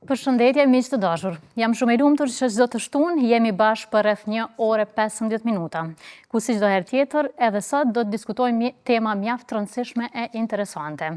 Përshëndetje miq të dashur. Jam shumë e lumtur që çdo të shtunë jemi bashkë për rreth 1 orë 15 minuta. Ku si çdo herë tjetër, edhe sot do të diskutojmë tema mjaft të rëndësishme e interesante.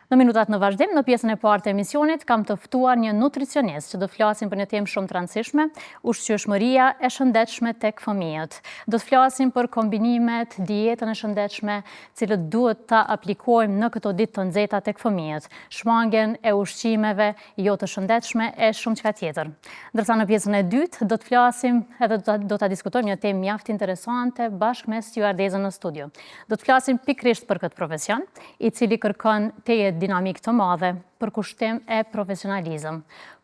Në minutat në vazhdim, në pjesën e parë të emisionit, kam të ftuar një nutricionist që do të flasim për një temë shumë të rëndësishme, ushqyeshmëria e shëndetshme tek fëmijët. Do të flasim për kombinimet, dietën e shëndetshme, cilët duhet ta aplikojmë në këto ditë të nxehta tek fëmijët, shmangjen e ushqimeve jo të shëndetshme e shumë çka tjetër. Ndërsa në pjesën e dytë do të flasim edhe do ta diskutojmë një temë mjaft interesante bashkë me stewardesën në studio. Do të flasim pikërisht për këtë profesion, i cili kërkon teje dinamik të madhe, për kushtim e profesionalizëm.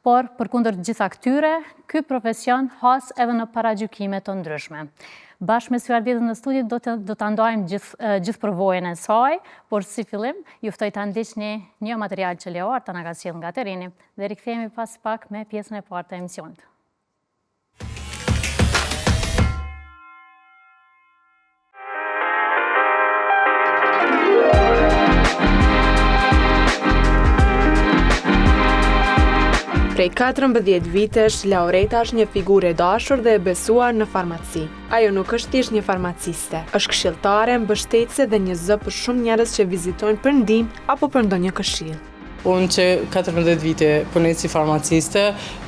Por, përkundër gjitha këtyre, ky profesion has edhe në paragjykime të ndryshme. Bashkë me stewardesën në studio do ta ndajmë gjithë përvojën e saj, por si fillim, ju ftoj ta ndiqni një material që Leoarta na ka sjellë nga terreni dhe rikthehemi pas pak me pjesën e parë të emisionit. Prej 14 vitesh, Laureta është një figurë e dashur dhe e besuar në farmaci. Ajo nuk është thjesht një farmaciste, është këshilltare, mbështetëse dhe një zë për shumë njerëz që vizitojnë për ndihmë apo për ndonjë këshill. Unë që 14 vite punoj si farmaciste,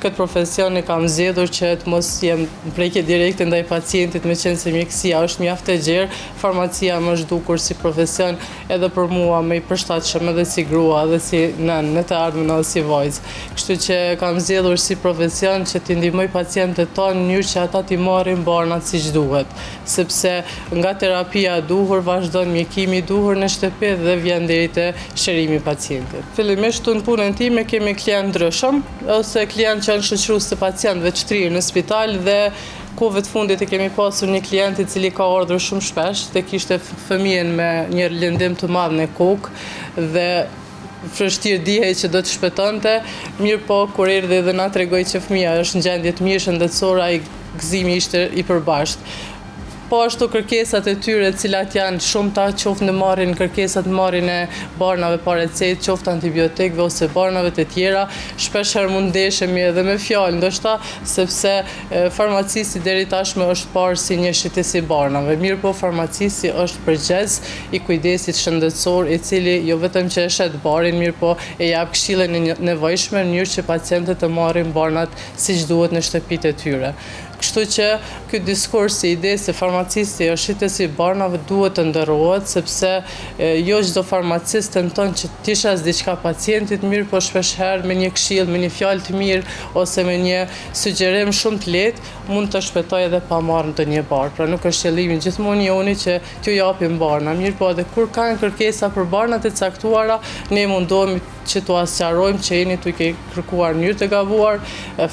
këtë profesion e kam zgjedhur që të mos jem prekje direkte ndaj pacientit, me qenë se mjekësia është mjaft e gjerë, farmacia më është dukur si profesion edhe për mua më i përshtatshëm edhe si grua dhe si nën në të ardhmen edhe si vajzë. Kështu që kam zgjedhur si profesion që t'i ndihmoj pacientët tonë në mënyrë që ata t'i marrin barnat siç duhet, sepse nga terapia e duhur vazhdon mjekimi i duhur në shtëpi dhe vjen deri te shërimi i pacientit. Në punën time kemi klient ndryshëm, ose klient që janë shoqërues të pacientëve që trirë në spital dhe kohëve të fundit e kemi pasur një klient i cili ka ardhur shumë shpesh, dhe kishte fëmijën me një lëndim të madh në kokë dhe vështirë dihej që do të shpëtonte, mirë po kur erdhi dhe na tregoi që fëmia është në gjendje të mirë shëndetësore, ai gëzimi ishte i përbashkët. Po ashtu kërkesat e tyre cilat janë shumëta, qoftë në marrjen kërkesat marrjen e barnave pa recetë, qoftë antibiotikëve ose barnave të tjera, shpeshherë mund ndeshemi edhe me fjalë, ndoshta sepse farmacisti deri tashmë është parë si një shitës i barnave. Mirë po farmacisti është përgjegjës i kujdesit shëndetësor, i cili jo vetëm që e shet barin, mirë po e jap këshillen e nevojshme në mënyrë që pacientët të marrin barnat siç duhet në shtëpitë e tyre. Kështu që ky diskurs i ide se farmacisti është shitës i barnave duhet të ndërrohet, sepse jo çdo farmacist tenton që t'i shes diçka pacientit, mirë po shpeshherë me një këshill, me një fjalë të mirë ose me një sugjerim shumë të lehtë mund të shpëtojë edhe pa marrë ndonjë barë. Pra nuk është qëllimi gjithmonë joni që t'ju japim barna, mirë po edhe kur kanë kërkesa për barnat e caktuara, ne mundohemi që t'u asqarojmë që jeni t'u ke kërkuar në mënyrë të gabuar,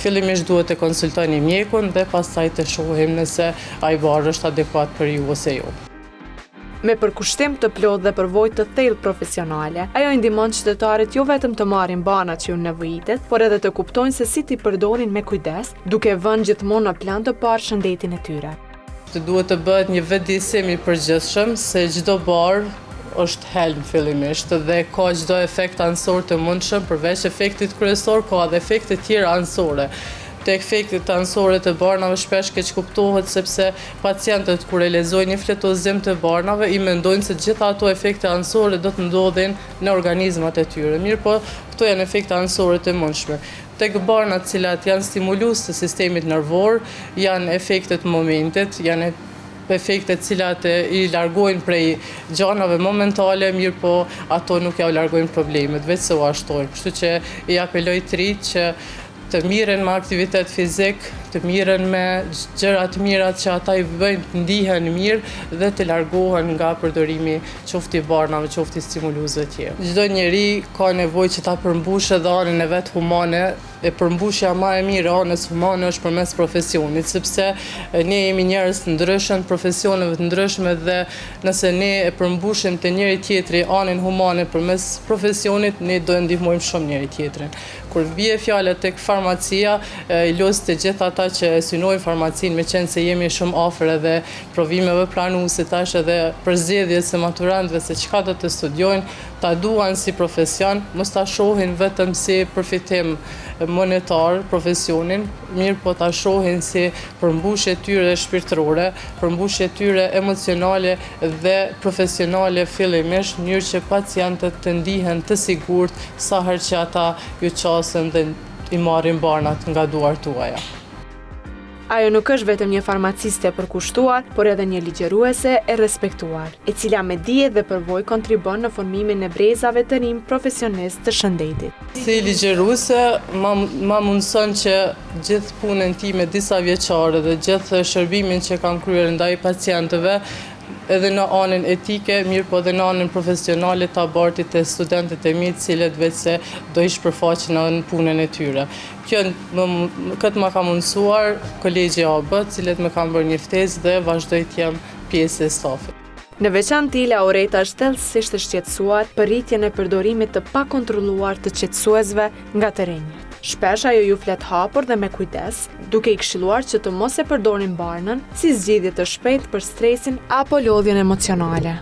fillimisht duhet të konsultoni mjekun dhe pastaj të shohim nëse ai barë është adekuat për ju ose jo. Me përkushtim të plotë dhe përvojë të thellë profesionale, ajo i ndihmon qytetarët jo vetëm të marrin banat që u nevojitet, por edhe të kuptojnë se si t'i përdorin me kujdes, duke vënë gjithmonë në plan të parë shëndetin e tyre. Duhet të bëhet një vetëdijsim i përgjithshëm se çdo barë është helm fillimisht dhe ka çdo efekt ansor të mundshëm, përveç efektit kryesor ka edhe efekte tjera ansore. Te efektet ansore të barnave shpesh keq kuptohet sepse pacientët kur e lexojnë një fletozim të barnave i mendojnë se gjitha ato efekte ansore do të ndodhin në organizmat e tyre. Mirë po, këto janë efekte ansore të mundshme. Tek barnat cilat janë stimulues të sistemit nervor, janë efektet momentit, janë efektet cilat i largojnë prej gjanave momentale, mirë po ato nuk ja u largojnë problemet, veç se u ashtojnë. Kështu që i apeloj të rinjt që të miren me aktivitet fizik, të miren me gjëra të mira që ata i bëjnë të ndihen mirë dhe të largohen nga përdorimi qoftë i barnave, qoftë i stimuluesve të tjerë. Çdo njeri ka nevojë që ta përmbushë edhe anën e vet humane, e përmbushja më e mirë e anës humane është përmes profesionit, sepse ne jemi njerëz të ndryshëm, profesioneve të ndryshme dhe nëse ne e përmbushim të njëri tjetri anën humane përmes profesionit, ne do e ndihmojmë shumë njëri tjetrin. Kur bie fjala tek farmacia, i los të gjithë ata ata që e synojnë farmacinë, me qenë se jemi shumë afër edhe provimeve pranuese tash edhe përzgjedhjes së maturantëve se çka do të studiojnë, ta duan si profesion, mos ta shohin vetëm si përfitim monetar profesionin, mirë po ta shohin si përmbushje tyre shpirtërore, përmbushje tyre emocionale dhe profesionale fillimisht, në mënyrë që pacientët të ndihen të sigurt sa herë që ata ju qasen dhe i marrin barnat nga duart tuaja. Ajo nuk është vetëm një farmaciste e përkushtuar, por edhe një ligjeruese e respektuar, e cila me dije dhe përvojë kontribon në formimin e brezave të rinj profesionistë të shëndetit. Si ligjeruese, ma mundëson që gjithë punën time disa vjeçare dhe gjithë shërbimin që kam kryer ndaj pacientëve, edhe në anën etike, mirë po edhe në anën profesionale të abartit e studentët e mi, cilët vetë se do ish përfaqen në punën e tyre. Këtë ma ka mundësuar kolegji AB, cilët me kam bërë një ftesë dhe vazhdoj të jem pjesë e stafit. Në veçanti, Laureta është thellësisht e shqetësuar për rritjen e përdorimit të pakontrolluar të qetësuesve nga të rinjët. Shpesh ajo ju flet hapur dhe me kujdes, duke i këshilluar që të mos e përdorin barnën si zgjidhje të shpejtë për stresin apo lodhjen emocionale.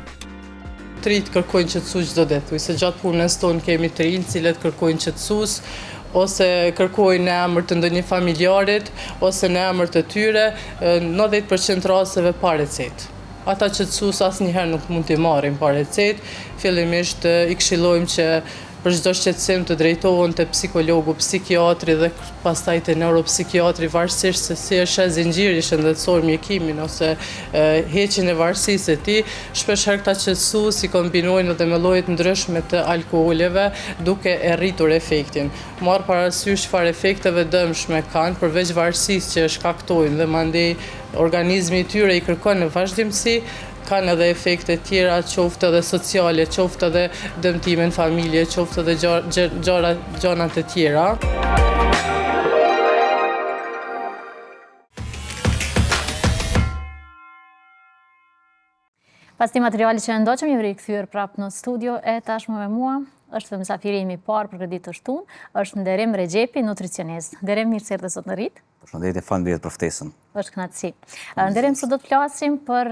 Të rinjt kërkojnë qetësues çdo ditë, se gjatë punës tonë kemi të rinj cilët kërkojnë qetësues, ose kërkojnë në emër të ndonjë familjarit, ose në emër të tyre, 90% rasteve pa recetë. Ata qetësues asnjëherë nuk mund t'i marrin pa recetë, fillimisht i këshillojmë që për çdo shqetësim të drejtohen te psikologu, psikiatri dhe pastaj te neuropsikiatri, varësisht se si është zinxhiri shëndetësor mjekimin ose heqjen e varësisë së tij. Shpeshherë këta qetësues i kombinojnë edhe me lloje të ndryshme të alkooleve, duke e rritur efektin. Marr parasysh çfarë efekteve dëmshme kanë përveç varësisë që shkaktojnë dhe mandej organizmi i tyre i kërkon në vazhdimsi, kanë edhe efekte tjera, qoftë edhe sociale, qoftë edhe dëmtime në familje, qoftë edhe gjëra të tjera. Pas ti materiali që ndoqëm, jemi rikthyer prapë në studio e tashmë me mua është mësafiri imi parë për këtë ditë të shtunë, është Nderim Rexhepi, nutricionist. Nderim, mirë se erdhe sot në rit. Përshëndetje, faleminderit për ftesën. Është kënaqësi. Nderim, sot do të flasim për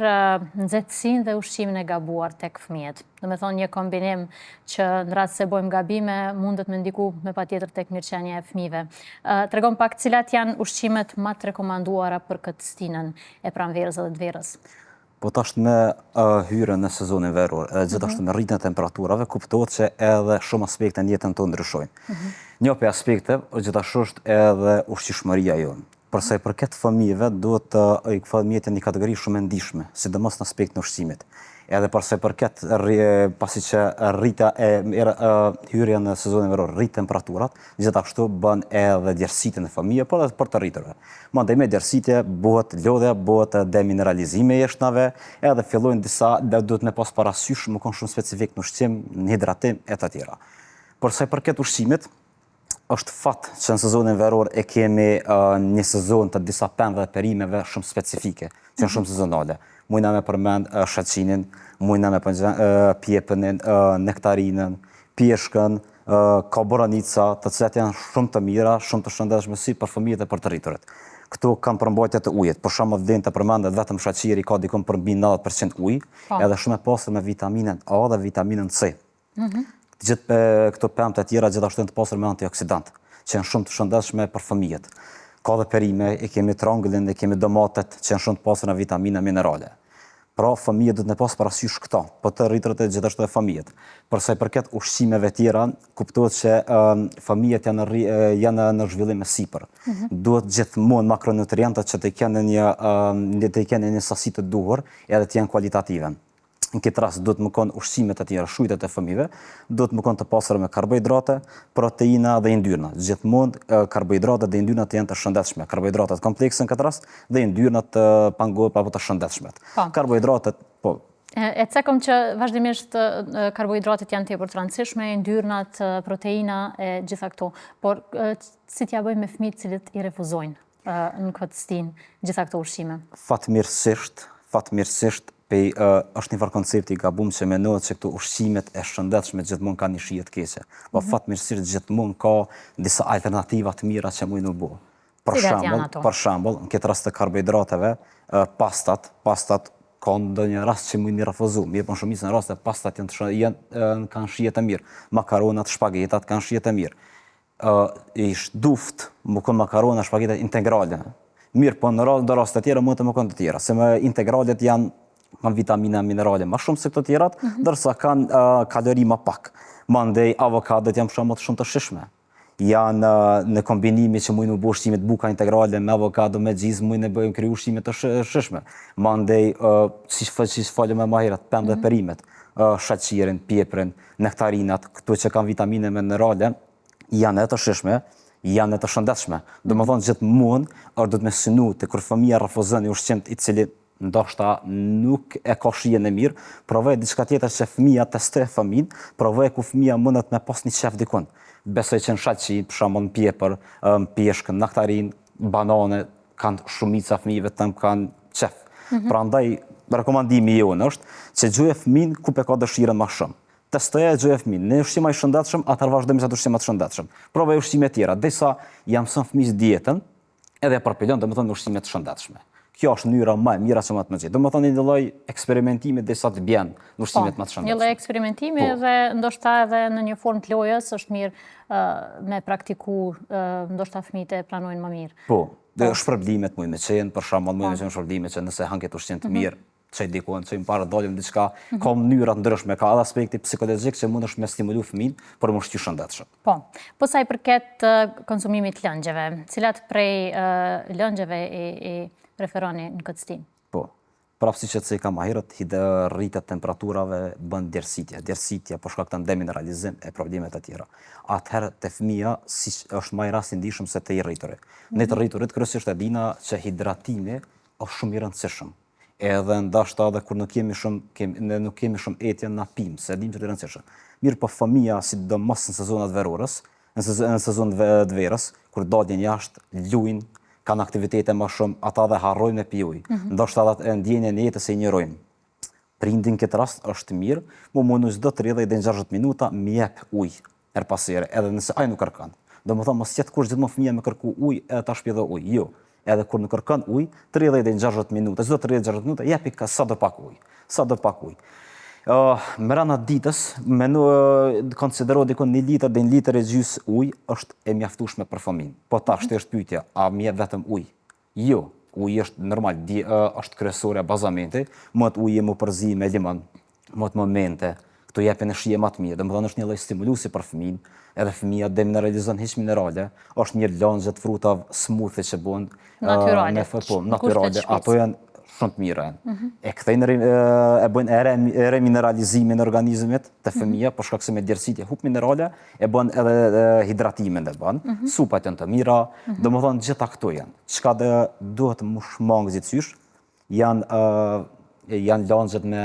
nxehtësinë dhe ushqimin e gabuar tek fëmijët. Do të thonë një kombinim që në rast se bëjmë gabime mundet me ndiku me patjetër tek mirëqenia e fëmijëve. Tregon pak cilat janë ushqimet më të rekomanduara për këtë stinën e pranverës dhe të verës. Po tash me hyrjen në sezonin veror, edhe gjithashtu me rritjen e temperaturave, kuptohet që edhe shumë aspekte në jetën tonë ndryshojnë. Një prej aspekteve gjithashtu është edhe ushqishmëria jonë. Për sa i përket fëmijëve, duhet të i fëmijët janë një kategori shumë e ndihshme, sidomos në aspektin e ushqimit. Edhe për sa i përket pasi që hyrja në sezonin veror rrit temperaturat, gjithashtu bën edhe djersitjen e fëmijëve, por edhe për të rriturve. Mandej me djersitje bëhet lodhja, bëhet demineralizimi i jashtëve, edhe fillojnë disa duhet me pas parasysh më kon shumë specifik në ushqim, në hidratim e të tjera. Për sa i përket ushqimit, është fat që në sezonin veror e kemi një sezon të disa pemëve dhe perimeve shumë specifike, që janë shumë sezonale. Mujna me përmend shaqinin, mujna me pjepënin, nektarinën, pjeshkën, ka boranica, të cilat janë shumë të mira, shumë të shëndetshme si për fëmijët e për të rriturit. Këtu kanë përmbajtje të ujit, për shembull vlen të përmendet vetëm shaqiri ka dikon për mbi 90% ujë, edhe shumë e pasur me vitaminën A dhe vitaminën C. Gjithë këto pemë të tjera gjithashtu janë të pasur me antioksidant, që janë shumë të shëndetshme për fëmijët. Ka dhe perime, e kemi trangullin, e kemi domatet, që janë shumë të pasur me vitamina minerale. Pra, fëmijët duhet me pas parasysh këta, po të rritërit e gjithashtu e fëmijët. Për sa i përket ushqimeve tjera, kuptohet që fëmijët janë në zhvillim e sipër. Duhet gjithmonë makronutrientët që të kenë një sasi të duhur, edhe të janë kualitative. Në këtë rast duhet më konë ushqimet e tjera, shujtet e fëmijëve, duhet më konë të pasur me karbohidrate, proteina dhe yndyrna. Gjithmonë karbohidratet dhe yndyrnat janë të shëndetshme. Karbohidratet komplekse në këtë rast dhe yndyrnat apo të shëndetshme. Karbohidratet, po. E cekom që vazhdimisht karbohidratet janë tepër të rëndësishme, yndyrnat, proteina e gjitha këto, por si t'ja bëjmë me fëmijët cilët i refuzojnë në këtë stinë gjitha këto ushqime? Fatmirësisht, është një farë koncepti i gabuar që mendojnë se këto ushqimet e shëndetshme gjithmonë kanë një shije të keqe. Po fatmirësisht gjithmonë ka disa alternativa të mira që mund të bëhen. Për shembull, në këtë rast të karbohidrateve, pastat kanë ndonjë rast që mund të refuzu. Mirë, po në shumicën e rasteve pastat kanë shije të mirë. Makaronat, shpagetat kanë shije të mirë. Ish duft, më kanë makarona, shpagetat integrale. Mirë, po në raste të tjera mund të më kanë të tjera, se më integralet kanë vitamina, minerale më shumë se këto tjerat, ndërsa kanë kalori më pak. Mandej avokadot janë për shembull shumë të shishme. Janë në kombinimi që mujnë u bo ushqime të buka integrale me avokado, me gjizë, mujnë e bëjmë kriju ushqime të shishme. Mandej, si falem e maherat, pemë dhe perimet, sheqirin, pjeprin, nektarinat, këto që kanë vitamine me minerale, janë e të shishme, janë e të shëndetshme. Do më thonë gjithë mund, do të me synu të kur fëmija refuzon i ushqimt i cili ndoshta nuk e ka shijen e mirë, provoj diçka tjetër që fëmija testoj fëmin, provoj ku fëmija mundet me pas një qef dikun. Besoj që në shaqi, për shembull në pjepër, pjeshkën, nektarin, banane, kanë shumica fëmijëve tëm kanë qef. Prandaj rekomandimi jonë është që gjoje fëmin ku pe ka dëshirën më shumë. Testoja e gjoje fëmin, në ushqime të shëndetshëm, atëherë vazhdojmë me ushqime të shëndetshëm. Provoj ushqime tjera, derisa ja mëson fëmijës dietën, edhe përpilon, domethënë ushqime të shëndetshme. Kjo është mënyra më e mira që më të më gjithë. Do më thonë një lloj eksperimentimi derisa të bjen në ushqimet më të shëndetshme. Një lloj eksperimentimi dhe ndoshta edhe në një formë të lojës është mirë me praktiku, ndoshta fëmijët e pranojnë më mirë. Po, dhe shpërblimet mund me qenë, për shembull mund me qenë shpërblime që nëse han këtë ushqim të mirë, çaj dikon, çaj para dalim diçka, ka mënyra të ndryshme, ka edhe aspekti psikologjik që mundesh me stimulu fëmin për më ushqy shëndetshëm. Po sa i përket konsumimit të lëngjeve, cilat prej lëngjeve i preferoni në këtë stin? Po, prapsi që të se ka ma herët, rritet temperaturave bën djersitja për shkak të demineralizim e problemet e tjera. Atëherë të fëmija është maj rast i ndihshëm se të i rritëri. Ne të rriturit kryesisht e dina që hidratimi është shumë i rëndësishëm. Edhe ndashta edhe kur nuk kemi shumë etje na pim, se dim që të rëndësishëm. Mirë po fëmija, sidomos në sezonat verorës, në sezonat të verës, kur dalin jashtë, lujnë, kanë aktivitete më shumë, ata dhe harrojnë me pi ujë. Ndoshta edhe ndjenjen e jetës e injorojnë. Prindin këtë rast është mirë, mundu çdo 30 deri në 60 minuta më jep ujë her pas here, edhe nëse ai nuk kërkon. Domethënë mos jetë kurrë gjithmonë fëmia me kërku ujë edhe ta shpjedhë ujë. Jo. Edhe kur nuk kërkon ujë, 30 deri në 60 minuta, çdo 30-60 minuta jepi sa do pak ujë. Sa do pak ujë. Mrena ditës, konsidero dikon 1 litër dhe 1 litër e gjys ujë është e mjaftueshme për fëmin. Po tash është pyetja, a më jep vetëm ujë? Jo, uji është normal, është kryesore bazamenti, më të ujë më përzi me limon, më të momente, këto japin shije më të mirë, domethënë është një lloj stimulusi për fëmin, edhe fëmia demineralizon hiç minerale, është një lëngje të frutave smoothie që bën natyrale. Natyrale, ato janë shumë të mira. E kthejnë e bëjnë remineralizimin e organizmit të fëmija, për shkak se me djersitje hup minerale, e bën edhe hidratimin dhe bën, supat janë të mira, domethënë gjitha këto janë. Çka duhet më shmangë gjithësysh, janë lëngjet me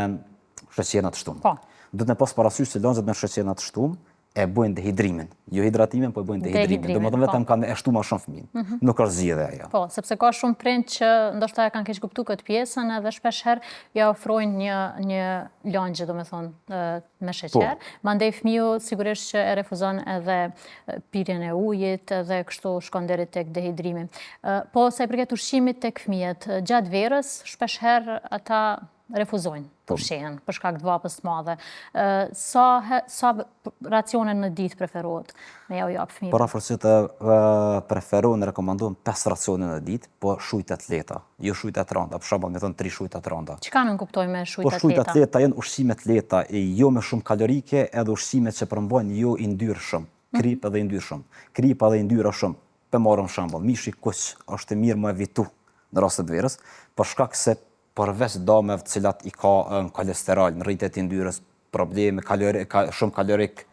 sheqerna të shtumë. Duhet me pas parasysh se lëngjet me sheqerna të shtumë e bëjnë dehidrimin. Jo hidratimin, po e bëjnë dehidrimin. Domethënë vetëm kanë e shtu më shumë fëmin. Nuk është zgjidhja ajo. Po, sepse ka shumë prind që ndoshta e kanë keq kuptuar këtë pjesën edhe shpesh herë ja ofrojnë një lëngje, domethënë me sheqer. Mandej fëmiu sigurisht që e refuzon edhe pirjen e ujit edhe kështu shkon deri tek dehidrimi. Po sa i përket ushqimit tek fëmijët, gjatë verës shpesh herë ata refuzojnë të ushqehen për shkak të vapës të madhe. Sa racione në ditë preferohet me ja u jap fëmijëve? Parafërsit preferohen, rekomandohen 5 racione në ditë, po shujtë të lehta, jo shujtë të rënda, për shembull, me thënë 3 shujtë të rënda. Çka nuk kuptoj me shujtë të lehta? Po shujtë të lehta janë ushqime të lehta, jo me shumë kalorike, edhe ushqime që përmbajnë jo i ndyrshëm, krip edhe i ndyrshëm. Krip edhe i ndyrshëm, për marrëm shembull, mishi kuq është mirë më evitu në rast të verës, për shkak se përveç dameve të cilat i ka kolesterol, në rritjet e ndyrës, probleme shumë kalorik,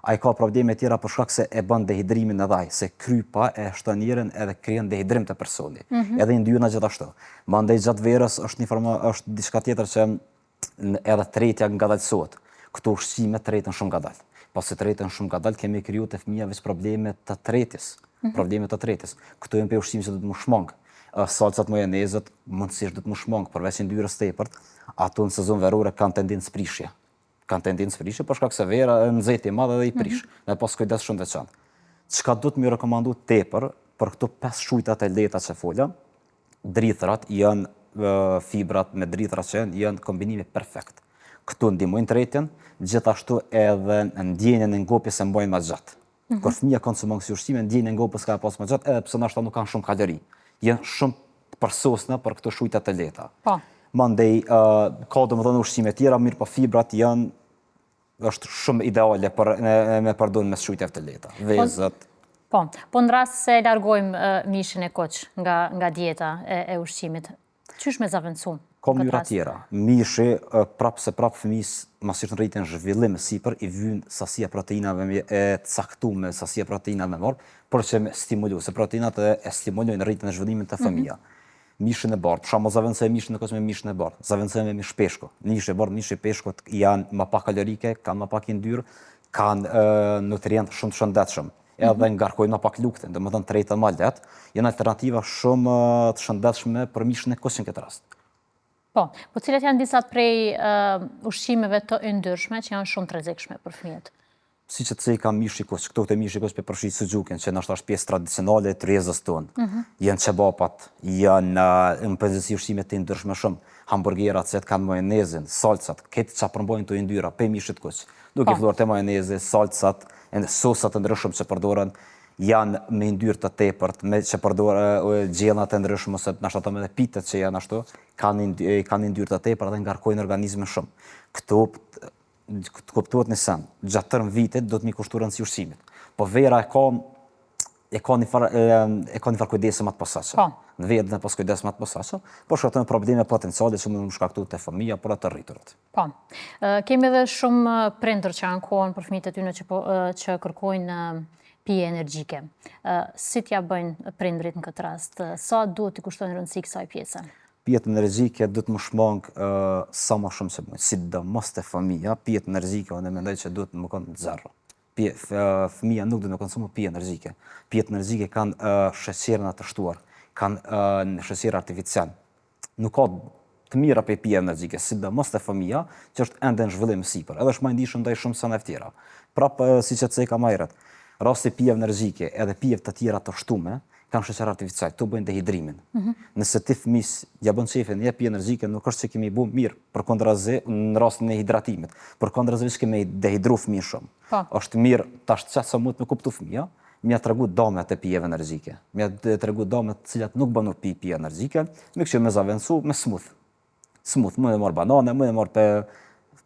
ai ka probleme tjera për shkak se e bën dehidrimin edhe ai, se krypa e shton njerën edhe krijon dehidrim të personit. Edhe ndyrna gjithashtu. Mandej gjatë verës është diçka tjetër që edhe tretja ngadalësohet. Këto ushqime tretën shumë ngadalë. Pasi tretën shumë ngadalë, kemi kriju të fëmijëve probleme të tretjes. Probleme të tretjes. Këto janë pe ushqime që do të më shmangë. Salcat majonezët mundësisht do të më shmangë, përveç ndyrës tepërt, ato në sezon verore kanë tendencë prishje. Kanë tendencë prishje për shkak se vera nxehti i madh edhe i prish. Ne pas kujdes shumë veçantë. Çka do të më rekomandu tepër për këto 5 shujtat e lehta që folëm, drithërat janë fibrat me drithërat që janë kombinimi perfekt. Këtu ndihmojnë tretjen, gjithashtu edhe ndjenjen e ngopjes e mbajnë më gjatë. Kur fëmija konsumon kësi ushqime, ndjenjen e ngopjes ka pas më gjatë, edhe pse ndoshta nuk kanë shumë kalori. Janë shumë të përsosna për këto shujtat e lehta. Po. Mandej ka domethënë ushqime tjera, mirë po fibrat është shumë ideale për me përdorur me shujtjeve të lehta. Vezët. Po në rast se largojmë mishin e koç nga dieta e ushqimit, çysh me zaventsu? Ka mënyra tjera. Mishi, prapë fëmijës, masisht në rritjen zhvillim sipër, i vyn sasia proteinave e caktuar, sasia proteinave më marr, por që me stimulu, se proteinat e stimulojnë rritjen e zhvillimit të fëmijës. Mishin e bardhë, mos zaventësoj mishin në koç me mishin e bardhë, zaventësoj me mish peshku. Mishi i bardhë, mishi i peshkut janë më pak kalorike, kanë më pak yndyrë, kanë nutrientë shumë të shëndetshëm. Edhe ngarkojnë më pak lukten, domethënë tretën më lehtë, janë alternativa shumë të shëndetshme për mishin e koçit në këtë rast. Po cilat janë disa prej ushqimeve të yndyrshme që janë shumë të rrezikshme për fëmijët? Siç e kam mishi koç, këto të mishi koç për përfshi suxhuken, që ndoshta është pjesë tradicionale e tryezës tonë. Janë çebapat, janë në përgjithësi ushqime të yndyrshme shumë, hamburgerat që kanë majonezën, salcat, këtë çfarë përmbajnë të yndyra pe mishit koç. Duke filluar te majoneze, salcat, sosat të ndryshme që përdoren, janë me yndyrë të tepërt, që përdoren gjella të ndryshme, ose ndoshta edhe pitet që janë ashtu, kanë yndyrë të tepërt dhe ngarkojnë organizmin shumë. Këto kuptohet në sen, gjatë tërë vitit do të mi kushtu rëndësi ushqimit. Po vera e ka një farë kujdese më të posaçëm. Në verë dhe pas kujdese më të posaçëm, por shkaktojnë probleme potenciale që mund të shkaktojnë te fëmija, por atë rriturit. Po. Kemi edhe shumë prindër që ankohen për fëmijët e tyre që kërkojnë pije energjike. Si t'ja bëjnë prindrit në këtë rast? Sa duhet t'i kushtojnë rëndësi kësaj pjese? Pijet energjike duhet më shmangë sa më shumë se mund. Sidomos te fëmija, pijet energjike unë mendoj që duhet më konë zero. Fëmija nuk duhet të konsumojë pije energjike. Pijet energjike kanë sheqerna të shtuar, kanë sheqer artificial. Nuk ka të mira për pije energjike, sidomos te fëmija që është ende në zhvillim sipër. Edhe është më ndihshëm ndaj shumë sanave tjera. Prapë siç e thëka më herët, rasti pijeve energjike edhe pijeve të tjera të shtume kanë sheqer artificial, këto bëjnë dehidrimin. Nëse ti fëmis ja bën çefin, ja pije energjike, nuk është se kemi bu mirë, përkundrazi në rastin e hidratimit. Përkundrazi kemi dehidru fëmijën shumë. Është mirë tash çfarë mund të kuptoj fëmia, më tregu domet e pijeve energjike. Më tregu domet të cilat nuk bën pije energjike, më kështu me zaventsu me smooth. Smooth, më e marr banane, më e marr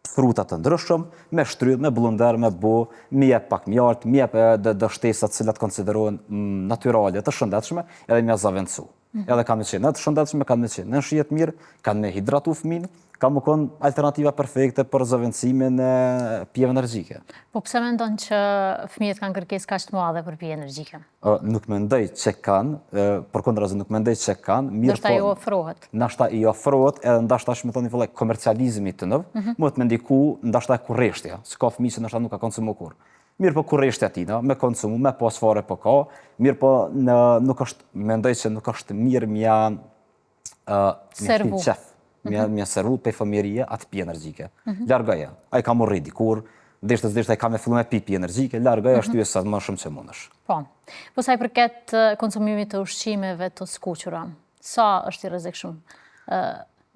fruta të ndryshëm, me shtrydh, me blunder, me bo, me jep pak mjalt, me jep dhe shtesat cilat konsiderohen natyrale të shëndetshme, edhe me zaventsu. Edhe kanë me qenë të shëndetshme, kanë me qenë në shijet mirë, kanë me hidratu fëmin, ka më konë alternativa perfekte për zaventësimin e pijeve energjike. Po pse mendon që fëmijët kanë kërkesë kaq të madhe për pije energjike? Nuk mendoj që kanë, përkundrazi nuk mendoj që kanë, mirë po. Ndoshta i ofrohet. Ndoshta i ofrohet, edhe ndoshta është më thoni vëllai komercializmi të nëv, mund të më ndiku ndoshta kurreshtja, s'ka fëmijë që ndoshta nuk ka konsumu kur. Mirë po kurreshtja tina, me konsumu, me pas fare po ka, mirë po nuk është, mendoj që nuk është mirë mja mja servu pe fëmijëria atë pije energjike. Largoja. Ai ka morri dikur, deshte ai ka me fillu me pije energjike, largoja shtyje sa më shumë që mundesh. Po sa i përket konsumimit të ushqimeve të skuqura, sa është i rrezikshëm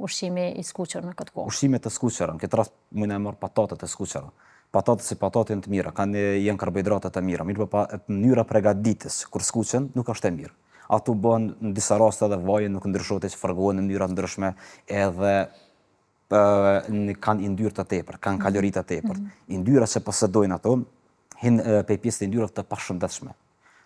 ushqimi i skuqur në këtë kohë? Ushqimet të skuqura, në këtë rast mund të marr patatet e skuqura. Patatet si patatet janë të mira, janë karbohidrate të mira, mirë po mënyra përgatitjes kur skuqen nuk është e mirë. Ato bën në disa raste edhe vaje nuk ndryshohet që fargohen në mënyra ndryshme, edhe kanë yndyrë të tepër, kanë kalori të tepër. Yndyrat që posedojnë ato hin pe pjesë të yndyrave të pashëndetshme,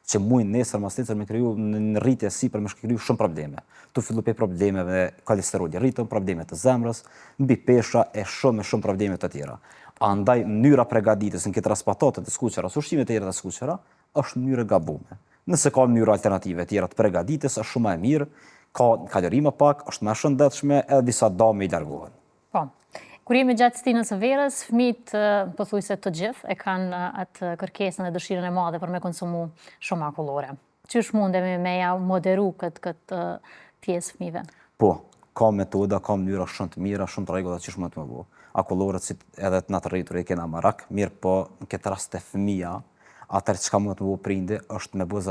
që mund nesër mas nesër me kriju në rritje sipër me kriju shumë probleme. Tu fillu pe problemeve kolesteroli rritën, probleme të zemrës, mbi pesha e shumë probleme të tjera. Andaj mënyra përgatitjes në këtë rast patatet e skuqura, ushqimet e tjera të skuqura, është mënyrë gabuar. Nëse ka mënyra alternative tjera të përgatitjes, është shumë më e mirë, ka kalori më pak, është më shëndetshme, edhe disa dame i largohen. Po. Kur jemi gjatë stinës së verës, fëmijët pothuajse të gjithë e kanë atë kërkesën dhe dëshirën e madhe për me konsumu shumë akullore. Çysh mundemi me ja moderu këtë pjesë fëmijëve? Po, ka metoda, ka mënyra shumë të mira, shumë të rregulla çysh mund të më bëj. Akullorët si edhe të natë rritur e kena marak, mirë po në këtë rast të fëmija, atër çka mund të bëjë prindi është me bëj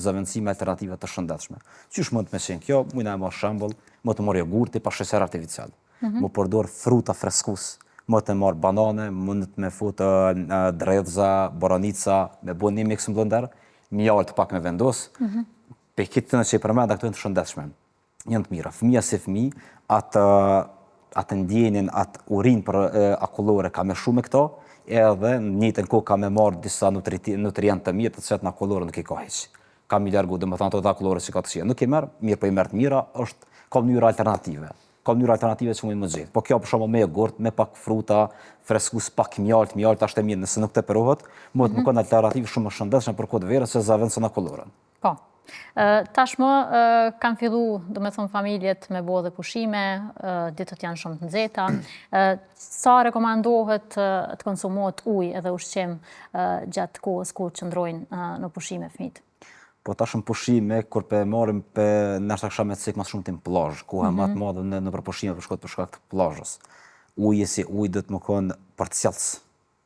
zëvendësime alternative të shëndetshme. Qysh mund të më qenë kjo? Mund të marr shembull, më të marr jogurti pa sheqer artificial. Më përdor fruta freskus, më të marr banane, mund të më fut dredhza, boranica, me bën një mix në blender, mjaltë pak me vendos. Pe këtë që i përmenda këto janë të shëndetshme. Janë të mira. Fëmia si fëmijë, atë ndjenin, atë urinë për akullore ka me shumë e këto, edhe në njëjtën kohë ka me marrë disa nutrient të mirë të cilat në akullore nuk i ka hiç. Ka mi largu, domethënë ato akullore që ka të shije. Nuk i merr, mirë po i merr të mira, ka mënyra alternative. Ka mënyra alternative që mund të gjetë. Po kjo për shembull me jogurt, me pak fruta, freskus, pak mjaltë është e mirë, nëse nuk teperohet, mund të kanë alternativë shumë më shëndetshme për kohë të verës se zavendëson akullorën. Po. Tashmë kanë fillu, do me thonë, familjet me bo dhe pushime, ditët janë shumë të nxehta. Sa rekomandohet të konsumohet ujë edhe ushqim gjatë kohës kur qëndrojnë në pushime fëmijët? Po tashmë pushime, kur pe marrim nështë kisha me cik më shumë tim plazh, koha më të madhe në për pushime për shkak të plazhës. Uji si ujë do të më konë përcjellës.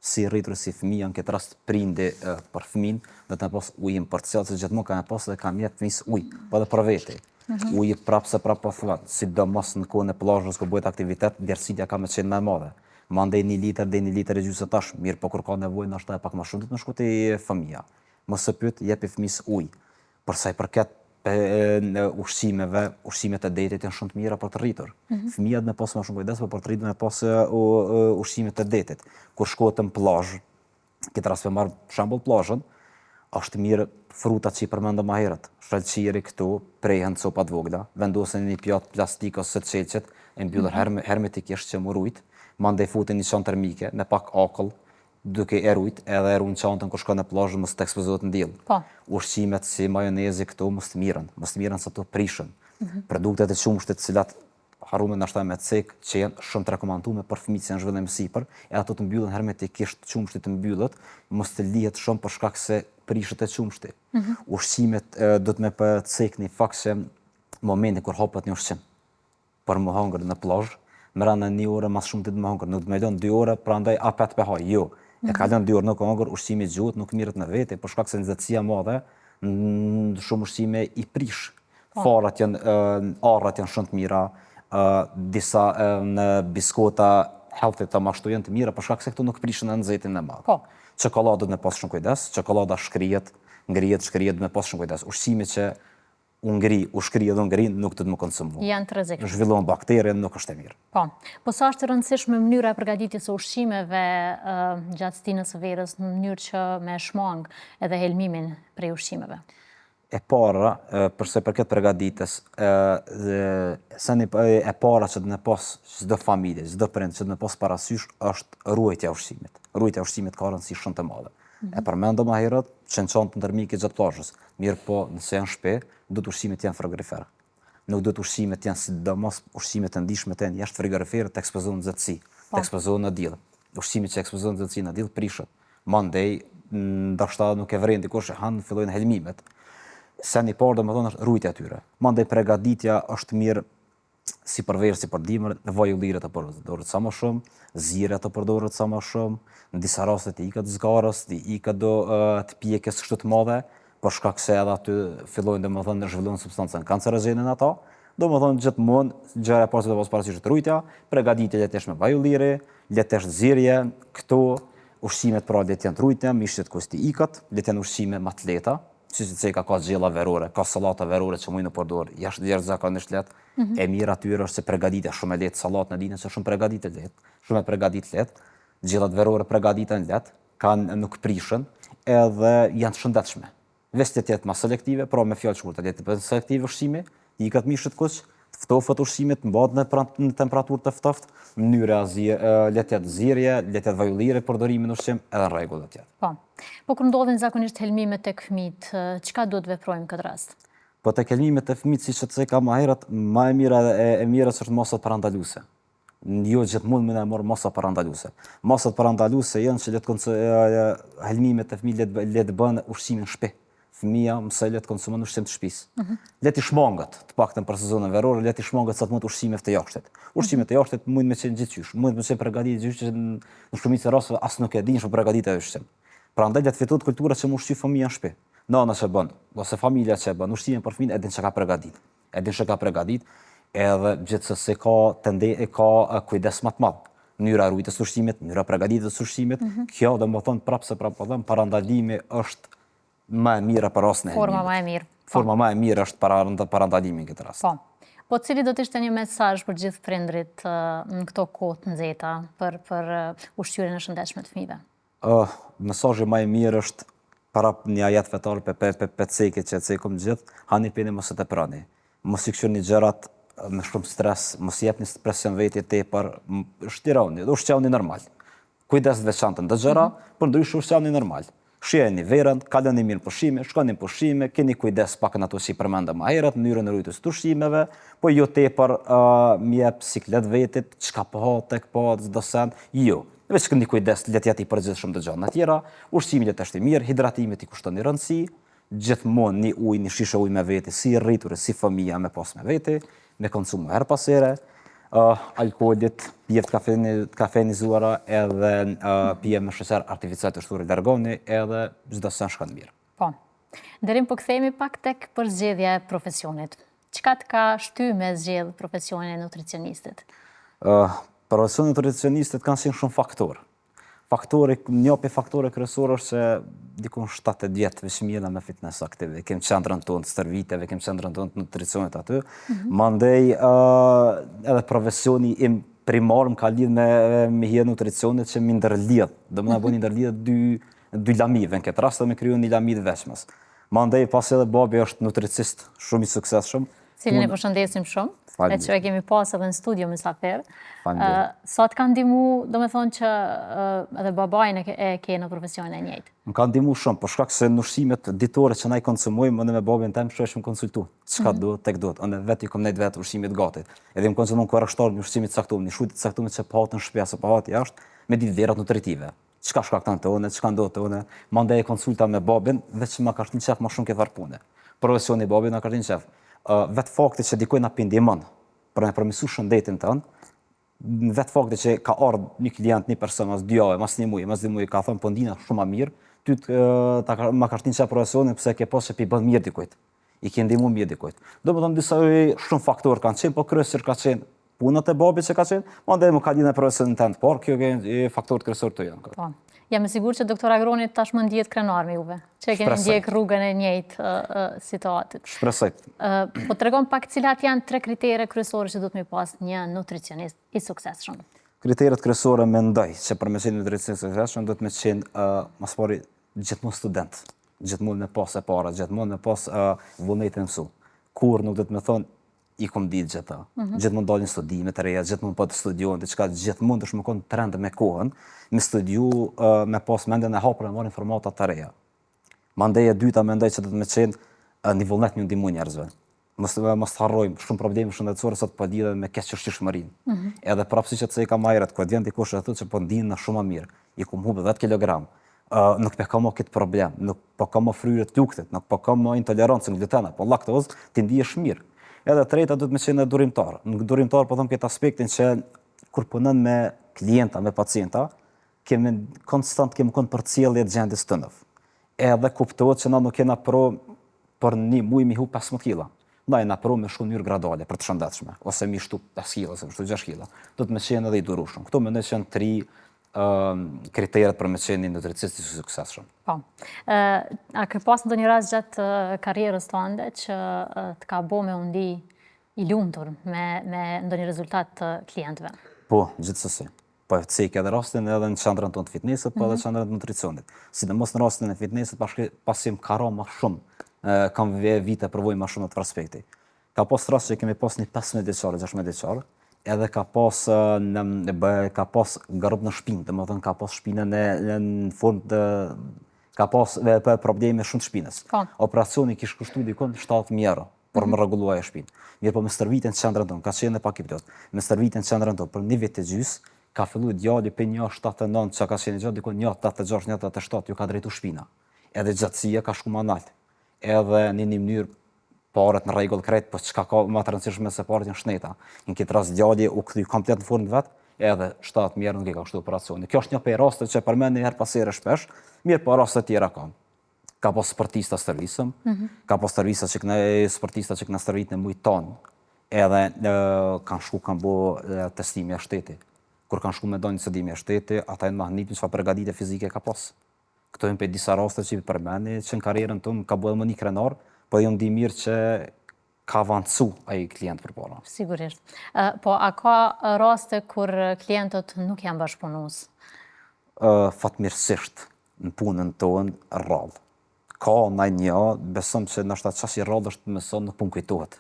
Si rritur si fëmija, në këtë rast prindi për fëmin, dhe të në pas ujim për cellë, se gjithmonë ka në pas dhe kam jetë fëmis ujë, po dhe për vete. Ujë prapë se prapë po thëvat, si do mos në kohën e plazhës, ku bëjt aktivitet, djersitja ka me qenë me madhe. Ma ndej 1 litër, dhe 1 litër e gjysë tash, mirë po kur ka nevojë, në ashtaj pak më shumë të në shku të fëmija. Mos së pyet, jepi fëmis ujë. Përsa i përket ushqimet e detit janë shumë të mira për të rritur. Fëmijat me pas më shumë kujdes, por për të rritur me pas ushqimet e detit. Kur shkohet në plazh, këtë rast me marr shembull plazhën, është mirë frutat që i përmendëm më herët. Shëlqiri këtu, prehen copa të vogla, vendosen në një pjatë plastik ose çelçet, e mbyllur hermetikisht që më rujt, mandej futen në çantë termike me pak akull, duke e rujt, edhe e ruajnë çantën kur shkon në plazh mos të ekspozohet në diell. Po. Ushqimet si majonezi këto mos të mirën se ato prishën. Produktet e qumshtit të cilat harrume ndoshta me cek që janë shumë të rekomanduara për fëmijët që janë zhvillim sipër, e ato të mbyllen hermetikisht, qumshti të mbyllet, mos të lihet shumë për shkak se prishet e qumshti. Ushqimet do të më cekni fakt se momenti kur hapet një ushqim për më hangër në plazh, merrën 1 orë më shumë ditë më hangër, nuk më lën 2 orë, prandaj apet pe haj. Jo. E kalon 2 orë nuk hangër, ushqimi gjuhet, nuk mirret në vete, për shkak se nxehtësia e madhe, shumë ushqime i prish. Farat janë, arrat janë shumë të mira, disa në biskota healthy të mashtu janë të mira, për shkak se këtu nuk prishin në nxehtën e madhe. Çokoladët me pas shumë kujdes, çokolada shkrihet, ngrihet me pas shumë kujdes. Ushqimi që u shkrihet dhe ngrin nuk do të më konsumo. Janë të rrezikshme. Zhvillohen bakterie, nuk është e mirë. Po sa është e rëndësishme mënyra e përgatitjes së ushqimeve gjatë stinës së verës në mënyrë që me shmang edhe helmimin prej ushqimeve? E para, përse përket përgatitjes, e para që të në pas çdo familje, çdo prind që të në pas parasysh është ruajtja e ushqimit. Ruajtja e ushqimit ka rëndësi shumë të madhe. E përmendëm më herët, çantë termike gjatë plazhës. Mirë po, nëse janë shtëpi, duhet ushqimet të jenë frigorifer. Nuk duhet ushqimet të jenë sidomos ushqimet e ndihshme të jenë jashtë frigoriferit të ekspozohen në nxehtësi, të ekspozohen në diell. Ushqimet që ekspozohen në nxehtësi në diell prishet. Mandej, ndoshta nuk e vren dikush e han, fillojnë helmimet. Sa një parë domethënë është rujtja e tyre. Mandej përgatitja është mirë si për verë, si për dimër, vajullire të përdoret sa më shumë, zire të përdoret sa më shumë, në disa raste të ikat zgarës, të ikat do të pjekës kështu të madhe, për shkak se edhe aty fillojnë domethënë të zhvillohen substancën kancerogjene në ato. Domethënë gjithmonë gjëra e parë që do pas parasysh rujtja, përgatitja letesh me vajullire, letesh zirje, këto ushqimet pra le të jenë rujtja, mishët kosti ikat, le të jenë ushqime më të lehta, siç e ka gjella verore, ka sallata verore që mund të përdor jashtë jashtëzakonisht lehtë. E mirë atyre është se përgatitja shumë e lehtë, sallatë në dinë është shumë përgatitë lehtë, shumë e përgatitë lehtë, gjellat verore përgatiten lehtë, nuk prishen, edhe janë të shëndetshme. Veç të jetë më selektive, pra me fjalë shkurtë, le të jetë selektive ushqimi, ikat mishët kuq, ftofët ushqimet, mbahet në temperaturë të ftoftë, mënyra le të jetë zirje, le të jetë vajullire përdorimin në ushqim, edhe rregull do të jetë. Po kur ndodhin zakonisht helmimet tek fëmijët, çka duhet veprojmë këtë rast? Po tek helmimet e fëmijët, siç e thëka më herët, më e mira është mosat parandaluese. Jo gjithmonë më na marr mosa parandaluese. Mosat parandaluese janë që helmimet e fëmijëve le të bëhen ushqimin në shtëpi. Fëmia mësoj le të konsumon ushqim të shtëpisë. Le të shmanget, të paktën për sezonën veror, le të shmanget sa të mund ushqime të jashtit. Ushqimet e jashtit mund me qenë gjithçysh, mund me qenë përgatitur gjithçysh në shumicë raste as nuk e dinë çfarë përgatitet ushqim. Prandaj le të fitohet kultura që më ushqy fëmija në shtëpi. Nana që bën, ose familja që bën, ushqimin për fëmijën e din çka ka përgatit. E din çka ka përgatit, edhe gjithsesi ka kujdes më të madh. Mënyra e ruajtjes së ushqimit, mënyra e përgatitjes së ushqimit, kjo domethënë prapse parandalimi është më e mira për rastin e Forma më e mirë. Forma më e mirë është parandalimi në këtë rast. Po cili do të ishte një mesazh për gjithë prindrit në këto kohë të nxehta për ushqyerjen e shëndetshme të fëmijëve? Mesazhi më i mirë është para një ajet fetar pe cekë që cekom gjithë, hani pini mos e teprani. Mos i këshirni gjërat me shumë stres, mos i jepni presion vetit tepër, shtironi, ushqeni normal. Kujdes veçantë ndë gjëra, por ndryshe ushqeni normal. Shiheni verën, kaloni mirë pushime, shkoni në pushime, keni kujdes pak në ato që i përmendëm më herët, mënyrën e ruajtjes të ushqimeve, po jo tepër mi jep siklet vetit, çka po ha tek po çdo send, jo. Veç keni kujdes, le të jetë i përgjithshëm të gjëra tjera, ushqimi le të ishte mirë, hidratimi i kushtoni rëndësi, gjithmonë një ujë, një shishe ujë me veti, si rritur, si fëmija me pas me veti, me konsumu her pas here, alkoolit, pije të kafenizuara edhe pije me sheqer artificial të shtuar largoni edhe çdo sa shkon mirë. Po. Deri po kthehemi pak tek përzgjedhja e profesionit. Çka të ka shtyr me zgjedh profesionin e nutricionistit? Profesioni i nutricionistit kanë shumë faktorë. Një për faktore kryesore është që dikun 7-8 vjetë vëshmjela me fitness aktive. Kem qendrën tonë të stërviteve, kem qendrën tonë të nutricionit aty. Mandej edhe profesioni im primar më ka lidh me hije nutricionit që më ndërlidh. Do më na bëni ndërlidh dy lamive, në këtë rast me kriju një lami të veçmes. Mandej pas edhe babi është nutricist shumë i suksesshëm. Cilin e përshëndesim shumë. E që e kemi pas edhe në studio me saper. Sa të kanë ndihmu, do me thonë që edhe babajnë e ke në profesionin e njëjtë? Më kanë ndihmu shumë, po shkak se në ushqimet ditore që na i konsumojmë, unë me babin tem shpesh më konsultu. Çka duhet, tek duhet. Unë vetë i kom nejt vetë ushqimit gati. Edhe më konsumon kurrashtar në ushqimit të caktuar, në shutit të caktuar që po hatën në shtëpi apo po hati jashtë, me ditë vlerat nutritive. Çka shkakton te unë, çka ndodh te unë. Mandej konsulta me babin, veç ma ka shtin qef më shumë ke varpune. Profesioni i babit na ka shtin qef. Vetë fakti që dikoj na pindimon për me përmirësu shëndetin tënd, vetë fakti që ka ardhur një klient, një person, mas 2 javë, mas 1 muaj, mas 2 muaj, ka thënë po ndina shumë më mirë, ty ma ka shtin çfarë profesionin pse ke pas që pi bën mirë dikujt. I ke ndihmu mirë dikujt. Domethënë disa shumë faktorë kanë qenë, po kryesisht ka qenë punët e babit që ka qenë, mandej më ka lidhur me profesionin tënd, por kjo që faktorët kryesorë të janë. Po. Jam e sigurt që doktor Agroni tashmë ndihet krenar me juve, që keni ndjek rrugën e njëjtë situatit. Shpresoj. Po tregon pak cilat janë 3 kritere kryesore që duhet me pas një nutricionist i suksesshëm. Kriteret kryesore mendoj që për me qenë nutricionist i suksesshëm duhet me qenë mas pari gjithmonë student, gjithmonë me pas e para, gjithmonë me pas vullnet e mësu. Kur nuk do të më thonë i kom ditë gjitha. Gjithmonë dalin studime të reja, gjithmonë po të studion, diçka gjithmonë të shmëkon trend me kohën, me studiu, me pas mendjen e hapur e marrë informata të reja. Mandej e dyta mendoj që do të më qenë një vullnet një ndihmu njerëzve. Mos të harrojmë shumë probleme shëndetësore sot po lidhen me keqërshtishmërinë. Edhe prapë siç e ka më herët, kur vjen dikush e thotë që po ndihna shumë më mirë, i kum humbë 10 kilogram. Nuk po kam këtë problem, nuk po kam fryrë të luktit, nuk po kam intolerancë në gluten apo laktozë, ti ndihesh mirë. Edhe treta duhet me qenë durimtar. Në durimtar po them këtë aspektin që kur punon me klienta, me pacienta, kemi konstant kon përcjellje të gjendjes tënde. Edhe kuptohet që na nuk kena për një muaj mi hu 15 kg. Na jena me shku në mënyrë graduale për të shëndetshme, ose mi shtu 5 kg, ose mi shtu 6 kg. Do të me qenë edhe i durueshëm. Këto mendoj që janë 3 kriteret për me qenë një nutricist i suksesshëm. Po. A ke pas ndonjë rast gjatë karrierës tënde që të ka bo me undi i lumtur me ndonjë rezultat të klientëve? Po, gjithsesi. Po cek edhe rastin edhe në qendrën tonë të fitnessit, po edhe qendrën të nutricionit. Sidomos në rastin e fitnessit, pasim ka ra më shumë, kam vite provoj më shumë në të aspekti. Ka pas rast që kemi pas një 15 vjeçar, 16 vjeçar, edhe ka pas garop në shpinë, domethënë ka pas shpinën në formë të ka pas probleme shumë të shpinës. Operacioni kish kushtuar dikon 7.000 euro për më rregulluar shpinë. Mirë, po me stërvitjen në qendrën tonë, ka qenë pak i plot. Me stërvitjen në qendrën tonë për 1 vit të gjys, ka filluar djali për 1.79 që ka qenë gjatë dikon 1.86, 1.87 ju ka drejtu shpina. Edhe gjatësia ka shku më lart. Edhe në një mënyrë parët në rregull krejt, po çka ka më të rëndësishme se parët janë shneta. Në këtë rast djali u kthy komplet në formë vet, edhe 7 mjerë nuk e ka kështu operacioni. Kjo është një prej raste që përmend një herë pas here shpesh, mirë po raste tjera kanë. Ka pas sportista stërvisëm, ka pas sportista që këna stërvit në mujtë tonë, edhe kanë bo testimi e shteti. Kur kanë shku me do një cedimi e shteti, ata e në mahnitin që fa përgatitje fizike ka pas. Këto e në për disa raste që i përmeni, që në karierën tonë ka bo edhe më një krenar, po dhe unë di mirë që ka avancu ai klient për para. Sigurisht. Po, a ka raste kur klientët nuk janë bashkëpunus? Fatmirësisht, në punën tonë, rrallë. Ka në një, besom që nështë atë qasë i rrallë është mëson nuk punë kujtohet.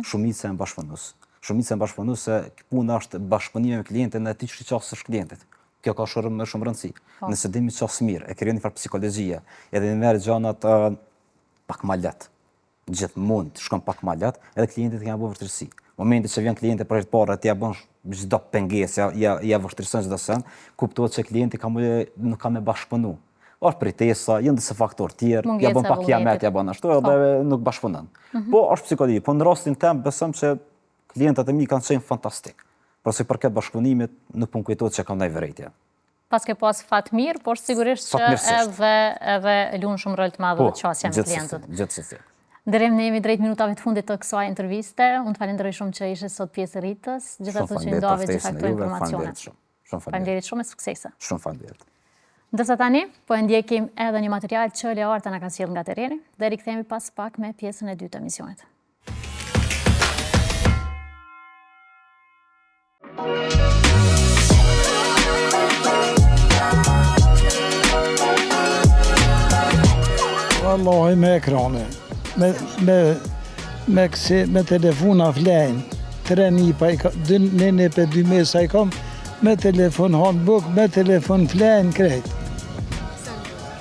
Shumica e në bashkëpunus. Shumica e në bashkëpunus se puna është bashkëpunime me klientin dhe ti që qasë është klientit. Kjo ka shumë rëndësi. Nëse dimi qasë mirë, e kërjoni farë psikologjia, edhe në merë gjanat pak ma letë. Gjithë mund të shkon pak ma letë, edhe klientit ka bo vështirësi. Momentit që vjen klientit për të parë, t'ja bën çdo pengesë, ja vështirëson çdo sen, kuptohet se klienti nuk ka me bashkëpunu. Është pritesa, janë disa faktorë tjerë, ja bën pak kiamet, ja bën ashtu, edhe nuk bashkëpunon. Po është psikologji, po në rastin tem besoj se klientët e mi kanë qenë fantastik. Por se për këtë bashkëpunimit nuk pun kujtohet që kam ndaj vërejtje. Pas ke pas fat mirë, por sigurisht që edhe lunë shumë rol të madhe dhe qasja me klientët. Gjithsesi. Ndërem ne jemi drejt minutave të fundit të kësaj interviste. Unë të falenderoj shumë që ishe sot pjesë e rritës, gjithë ato që ndave gjitha këto informacione. Falenderit shumë e suksese. Shumë falenderit. Ndërsa tani, po e ndjekim edhe një material që Learta na ka sjellë nga terreni dhe rikthehemi pas pak me pjesën e dytë të emisionit. Wallahi me ekrane, me telefona flejnë, 3 nipa, 2 nipe, 2 mesa i kam, me telefon handbook, me telefon flejnë krejt.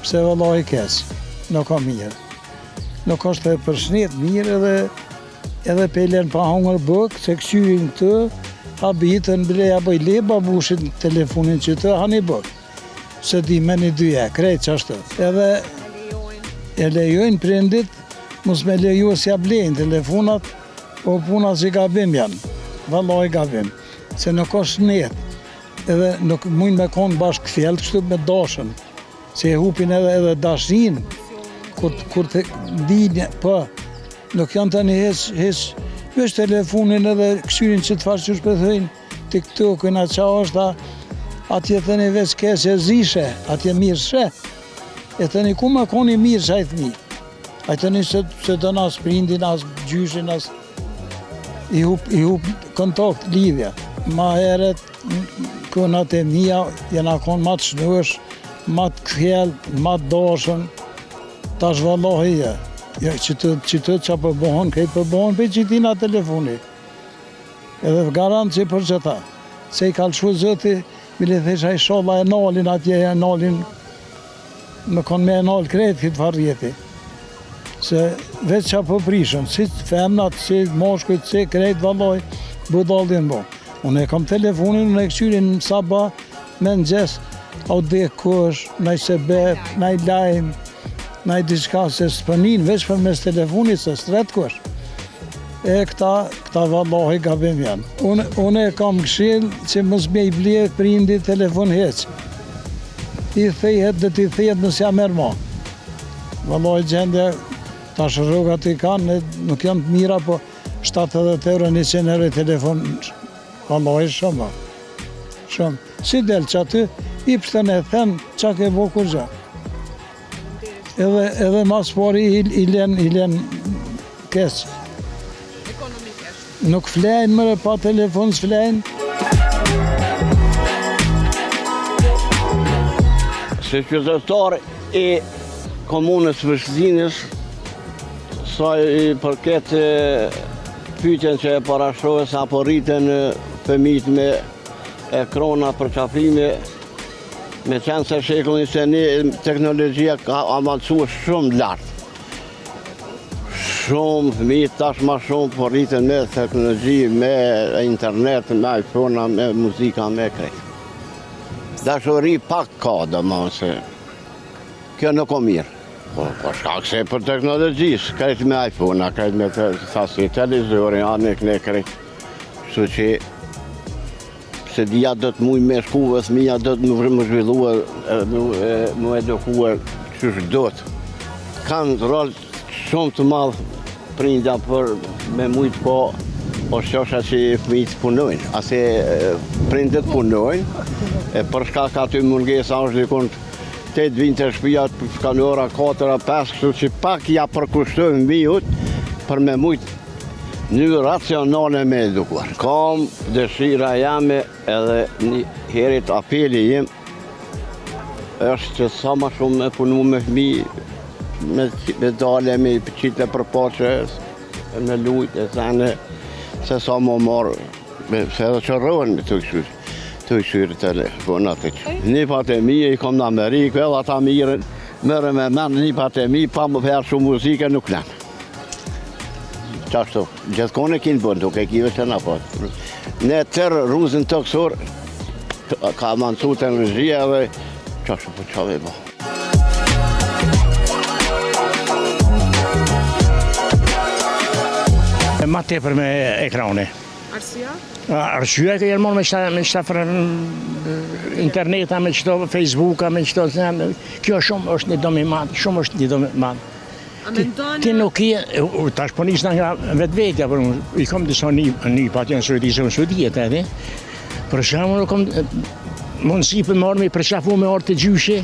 Pse wallahi kesë, nuk ka mirë. Nuk është e përshnit mirë edhe pelen pa hongër buk, se kësyrin të, habitën, bleja bëj leba, bushin telefonin që të, hani buk. Se di me një dyja, krejt që ashtë. Edhe e lejojnë prindit, mos me lejo si a blejnë telefonat, po puna që gabim janë, vallaj gabim, se nuk është net, edhe nuk mujnë me konë bashkë këthjellë, kështu me dashën, se e hupin edhe dashin, kur të dinje, po, nuk janë të një hes, vesh telefonin edhe kësyrin që të farë që shpëthojnë, TikTok-in atë qa është, atje të një veç kesë e zishe, atje mirë shë, e të një ku me koni mirë që ajtë mi. A të një se të në asë prindin, asë gjyshin, asë i hup kontakt, lidhja. Ma heret, kënat e mija, jena konë matë shnush, matë këthjel, matë dashën, ta shvallohije. Që të që përbohon, këtë përbohon për që ti nga telefoni. Edhe garant që për që ta. Se i kalëshu zëti, bile thesha i sholla e nalin, atje e nalin, me konë me nalë krejt këtë farjeti. Se veç që po prishën, si femnat, si moshkujt, si krejt valloj, budaldin bo. Unë e kam telefonin, unë e këqyrin në saba, me në gjes, au dhe kush, naj sebet, naj lajm, naj diçka se s'pënin, veç për mes telefonit, se s'tret kush. E këta valloj gabim janë. Unë e kam këshill që mos me i blje prindi telefon heqë. I thejet dhe ti thejet nësë jam erma. Vallaj gjendje, tash rrugat i kanë, nuk janë të mira, po 70 euro, 100 euro i telefon, vallaj shumë. Shumë. Si del që aty, i pështën e them që ke bo kur gjë. Edhe mas pari i len kesë. Nuk flejnë mëre pa telefon s'flejnë. Se qytetar i komunës Vështinës, sa i përket pyetjen që e parashtrohet sa po rriten fëmijët me ekrana për qafrime, me qenë se shekullin 21 teknologjia ka avancuar shumë lartë. Shumë fëmijët tash ma shumë po rriten me teknologji, me internet, me iPhone, me muzika, me krejt. Dashuri pak ka, domethënë se kjo nuk o mirë. Po shkak se për teknologjisë, krejt me iPhone, krejt me televizori, anë krejt. Kështu që se dhja do të mujë me shkuve, fëmija do të më zhvillua, më edukuar që shdojt. Kanë rol shumë të madhë prindja për me mujtë po shosha që fëmijët punojnë. Ase prindet punojnë, për shka ka ty mungesa është dikon 8 vinë të shpijat, ka në ora 4-5, kështu që pak ja përkushtojnë fëmijët për me mujtë një racionale me edukuar. Kam dëshira jame edhe një herit apeli jem është që sa ma shumë me punu me fëmijë, me dale, me qitë për poqës, me lujtë, se sa më marë, se edhe që rëvën të këshyrë telefonat. Një pandemi i kom në Amerikë, edhe ata mirën, mërë me menë një pandemi, pa më përë shumë muzike nuk lenë. Qashtu, gjithkone kinë bënë, duke kive që në patë. Ne tërë ruzën të kësur, ka mancu të në rëzhia dhe qashtu për qave bo. Ma tepër me ekrane. Arsyeja? Arsyeja ka jelmon me qëta për interneta, me qëto Facebooka, me qëto zemë. Kjo shumë është një domi madhë, shumë është një domi madhë. Ti nuk je, tash po nisë nga vetë-vetja, për i kom disa një patjen sërdisë më sërdjet edhe. Për shamu nuk kom mundësi për marrë me përqafu me orë të gjyshe.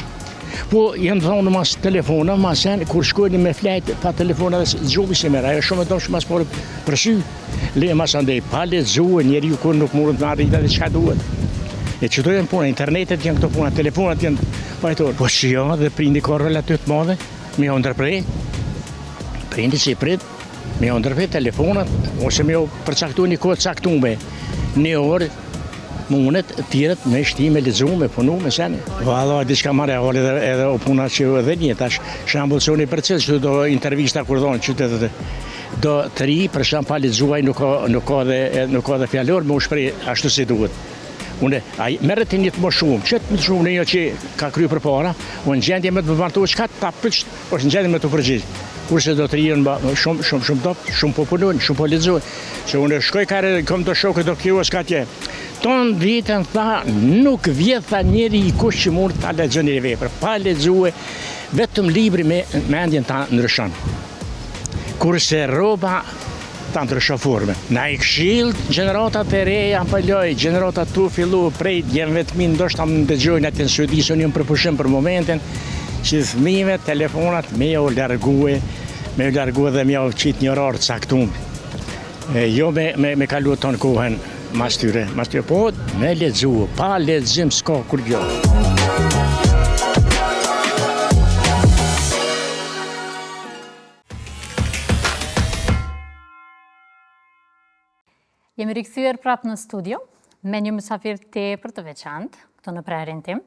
Po jenë thonë mas telefona, mas sen, kur shkojnë me flejtë pa telefona dhe gjobi se mera, ajo shumë e do shumë mas porë përsy. Le mas andej, pa lexuar njeri ju kur nuk mundët në arritë dhe qka duhet. E që të jenë puna, internetet jenë këto puna, telefonat jenë pajtorë. Po që jo, dhe prindi ka relativt madhe, me jo ndërprej. Prindi që i prit, me jo ndërprej telefonat, ose me jo përcaktu një kohë caktume. Një orë, mundet tjerët me shti, me lexu, me punu, me sene. Valla, diçka marrë edhe o puna që edhe një, tash shambull që unë i përcil, që do intervista kur dhonë qytetet do të ri, për sham pa lexuaj nuk ka dhe fjallor, me u shprej ashtu si duhet. Unë, merret një të më shumë, qëtë më shumë një që ka kryu për para, unë gjendje me të përmartu, qëka ta pëllqë, është në gjendje me të përgjigjë. Kurse do të rijën shumë top, shumë po punojnë, shumë po lexojnë. Se unë shkoj kare, kom të shokë do kjo s'ka tje. Tonë vitën tha, nuk vjetë tha njeri i kush që mund ta lexon një vepër. Pa lexue, vetëm libri me mendjen ta ndryshon. Kurse roba ta ndryshon forme. Na i këshill, gjeneratat e reja pëlloj, gjeneratat tu fillu prej djemë vetëmin, ndoshta më dëgjojnë atë në Suedisë, unë jam për pushim për momentin, që fëmijëve telefonat me jo largue dhe me jo qitë një orë caktum. Jo me kalu tonë kohën mas tyre, po me lexu, pa lexim s'ka kur gjo. Jemi rikthyer prapë në studio, me një mysafir tepër të veçantë, këtu në prerin tim.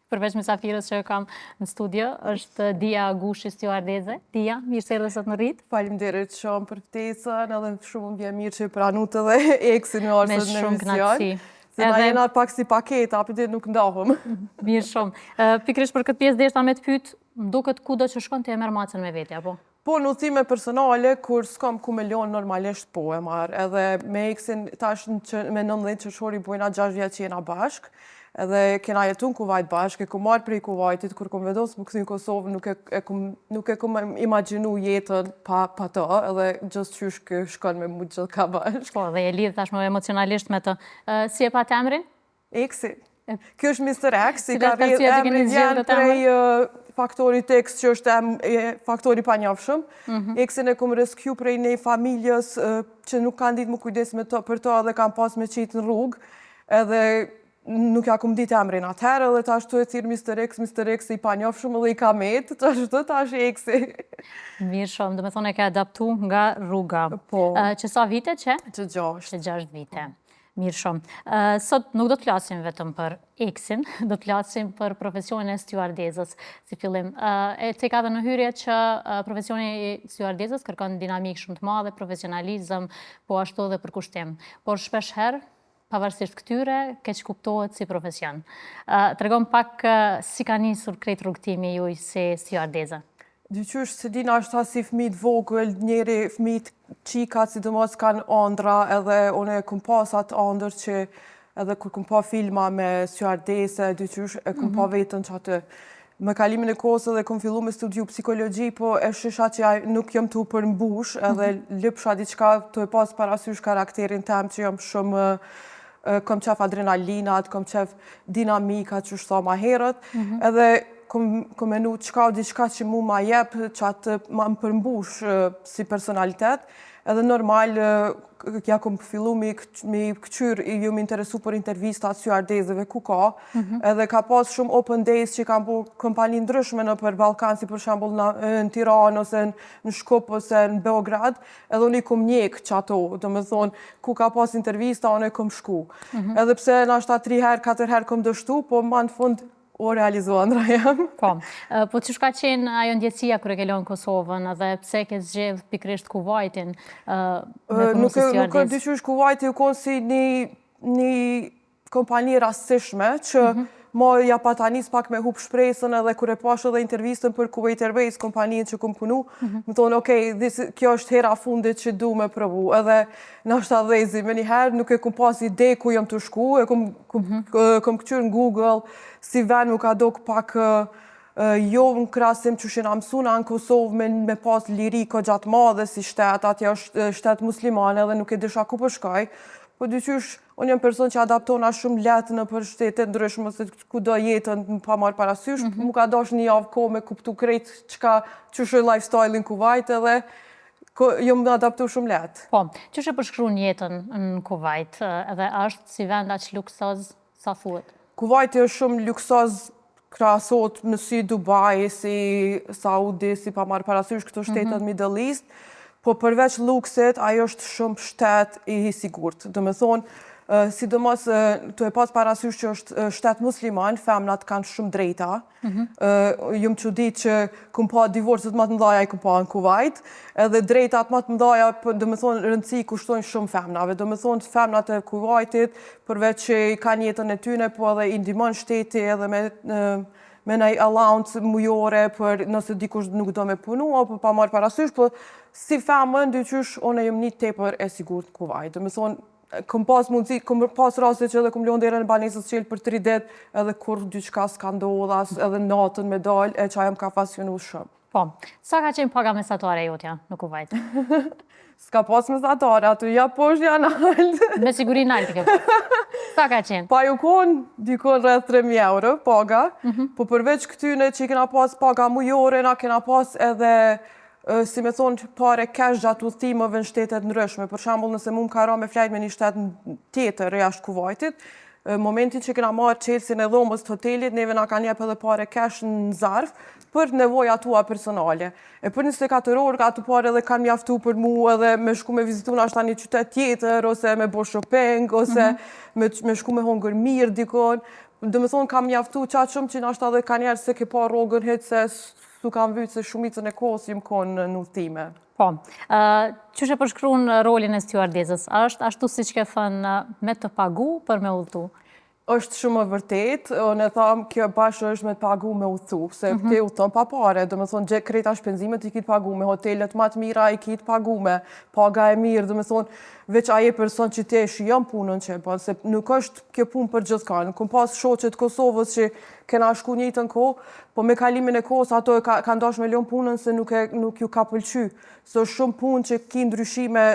Përveç mysafirës që kam në studio, është Dia Gushi, stjuardeze. Dia, mirë se erdhe sot në rrit. Faleminderit shumë për ftesën, edhe shumë vjen mirë që pranut edhe eksin në orë sot në emision. Se na jena pak si paket, apëti nuk ndahëm. Mirë shumë. Pikrisht për këtë pjesë deshta me të pyet, duket kudo që shkon të e merr macën me vete, apo? Po, në udhëtime personale, kur s'kam ku me lon, normalisht po e marr. Edhe me eksin tash me 19 qershori bujna 6 vjet që jena bashk. Edhe kena jetu në Kuvajt bashkë, e ku marrë prej Kuvajtit, kur kom vedosë më kësi në Kosovë, nuk e kom imaginu jetën pa të, edhe gjithë qysh kë shkon me mu gjithë ka bashkë. Po, dhe e lidhë tashmë emocionalisht me të. Si e pa të emrin? Eksi. Kjo është Mr. X, i ka emrin vjen prej faktorit X, që është faktori pa njofshëm. Eksin e kom reskju prej nej familjes që nuk kanë ditë më kujdes për to, edhe kanë pas me qitë në rrugë, edhe nuk ja kom ditë emrin atëherë, dhe tash të e thirë Mr. X i pa njofshëm edhe i ka metë, tash Eksi. Mirë shumë, dhe me thonë e ka adaptu nga rruga. Po. Që sa vite që? Që 6. Që 6 vite. Mirë shumë. Sot nuk do të flasim vetëm për Eksin, do të flasim për profesionin e stjuardezës, si fillim. E ka dhe në hyrje që profesioni i stjuardezës kërkon dinamik shumë të madhe, profesionalizëm, po ashtu dhe përkushtim. Por shpesh herë, pavarësisht këtyre, keq kuptohet si profesion. Tregon pak si ka nisur krejt rrugtimi juaj si stjuardeze. Dyqysh se dina është ta si fëmijët vogël, njeri fëmijët qika, sidomos kanë ëndra, edhe une kom pas atë ëndër që edhe kur këm pa filma me stewardese, dyqysh, e këm pa vetën që atë. Me kalimin e kohës edhe këm fillu me studiu psikologji, po e shisha që nuk jam të përmbush, edhe lëpsha diçka të e pas parasysh karakterin tem që jam shumë kom qef adrenalinat, kom qef dinamika që shto ma herët, edhe kom menu qka o diçka që mu ma jep që atë ma më përmbush si personalitet, edhe normal ja kom fillu mi këqyr, ju më interesu për intervistat stewardeseve ku ka, edhe ka pas shumë open days që kam po kompani ndryshme në për Balkan, si për shembull në Tiranë, ose në Shkup, ose në Beograd, edhe unë i kom njek që ato, do me thonë, ku ka pas intervista, unë e kom shku. Edhe pse nashta 3 herë, 4 herë kom dështu, po ma në fund o realizohen rajem. Po, po që shka qenë ajo ndjetësia kërë ke lënë Kosovën, edhe pse ke zgjedh pikrisht Kuvajtin me punu si stewardesë? Nuk e dyqysh Kuvajti u konë si një kompani rastishme, që ma ja patanis pak me hup shpresën edhe kër e pash edhe intervistën për Kuwait Airways, kompaninë që kom punu, më thonë, okej, kjo është hera fundit që du me provu, edhe në është adhezi, me njëherë nuk e kom pas ide ku jam të shku, e kom këqyr në Google, si ven mu ka dok pak jo në krasim që shina mësuna në Kosovë me pas liri ko gjatë madhe si shtet, atje është shtet muslimane edhe nuk e disha ku përshkaj, po dyqysh, unë jam person që adaptona shumë letë në për shtetet ndryshme, se ku do jetën më pa marë parasysh, mu ka dosh një javë ko me kuptu krejt që shë lifestyle-in Kuwait edhe jam në adaptu shumë letë. Po, që shë përshkru një jetën në Kuwait, edhe është si vend aq luksoz sa thuhet? Kuwait është shumë luksoz krasot në si Dubai, si Saudi, si pa marë parasysh këto shtetet Middle East, po përveç luksit, ajo është shumë shtet i sigurt. Do me thonë, sidomos të e pas parasysh që është shtet musliman, femnat kanë shumë drejta. Jëmë çudit që këm pa divorcet më të mdhaja i këm pa në Kuwait, edhe drejtat më të mdhaja, do me thonë, rëndësi kushtojnë shumë femnave. Do me thonë, femnat e Kuwaitit, përveç që i kanë jetën e tyne, po edhe i ndihmon shteti edhe me nëj allowance mujore për nëse dikush nuk do me punu, apo pa marrë parasysh, po si femën, dyqysh, one jem një tepër e sigurt Kuwait. Do me thonë, këm pas mundësi, këm pas raste që edhe këm ljonë dhere në banesës qelë për 3 dit, edhe kur diçka s'ka ndodhas, edhe natën me dal, e qa jem ka pasionu shumë. Po, sa ka qenë paga mesatare jotja në Kuwait? S'ka pas mesatare, aty ja posh janë altë. Me siguri në altë ke po. Sa ka qenë? Pa ju konë, dikon rreth 3.000 euro paga, po përveç këtyne që i kena pas paga mujore, na kena pas edhe si me thonë pare cash gjatë udhëtimeve në shtetet ndryshme. Për shembull, nëse mu më ka ra me flajt me një shtet tjetër jashtë Kuwaitit, momentin që kena marrë qelsin e dhomës të hotelit, neve na kanë jep edhe pare cash në zarf për nevoja tua personale. E për 24 orë, ato pare edhe kanë mjaftu për mu edhe me shku me vizitu në ashta një qytet tjetër, ose me bo shopping, ose me shku me hongër mirë dikon. Dhe me thonë kam mjaftu qatë shumë që në ashta dhe ka njerë se ke pa rogën hitë se su kam vytë se shumicën e kohës jim konë në udhëtime. Po, që shë përshkru në rolin e stewardesës? Është ashtu si që ke thënë me të pagu për me udhëtu? është shumë e vërtet, unë e thamë kjo bashkë është me të pagu me udhëtu, se ke udhëton pa pare, do me thonë gjë krejta shpenzimet i kitë pagu me, hotelet ma të mira i kitë pagu me, paga e mirë, do me thonë veç aje person që te shijon punën që e bën, se nuk është kjo punë për gjithkanë. Kom pas shoqet Kosovës që kena shku njëjtën kohë, po me kalimin e kohës ato kanë dash me lënë punën se nuk ju ka pëlqy, se është shumë punë që ki ndryshime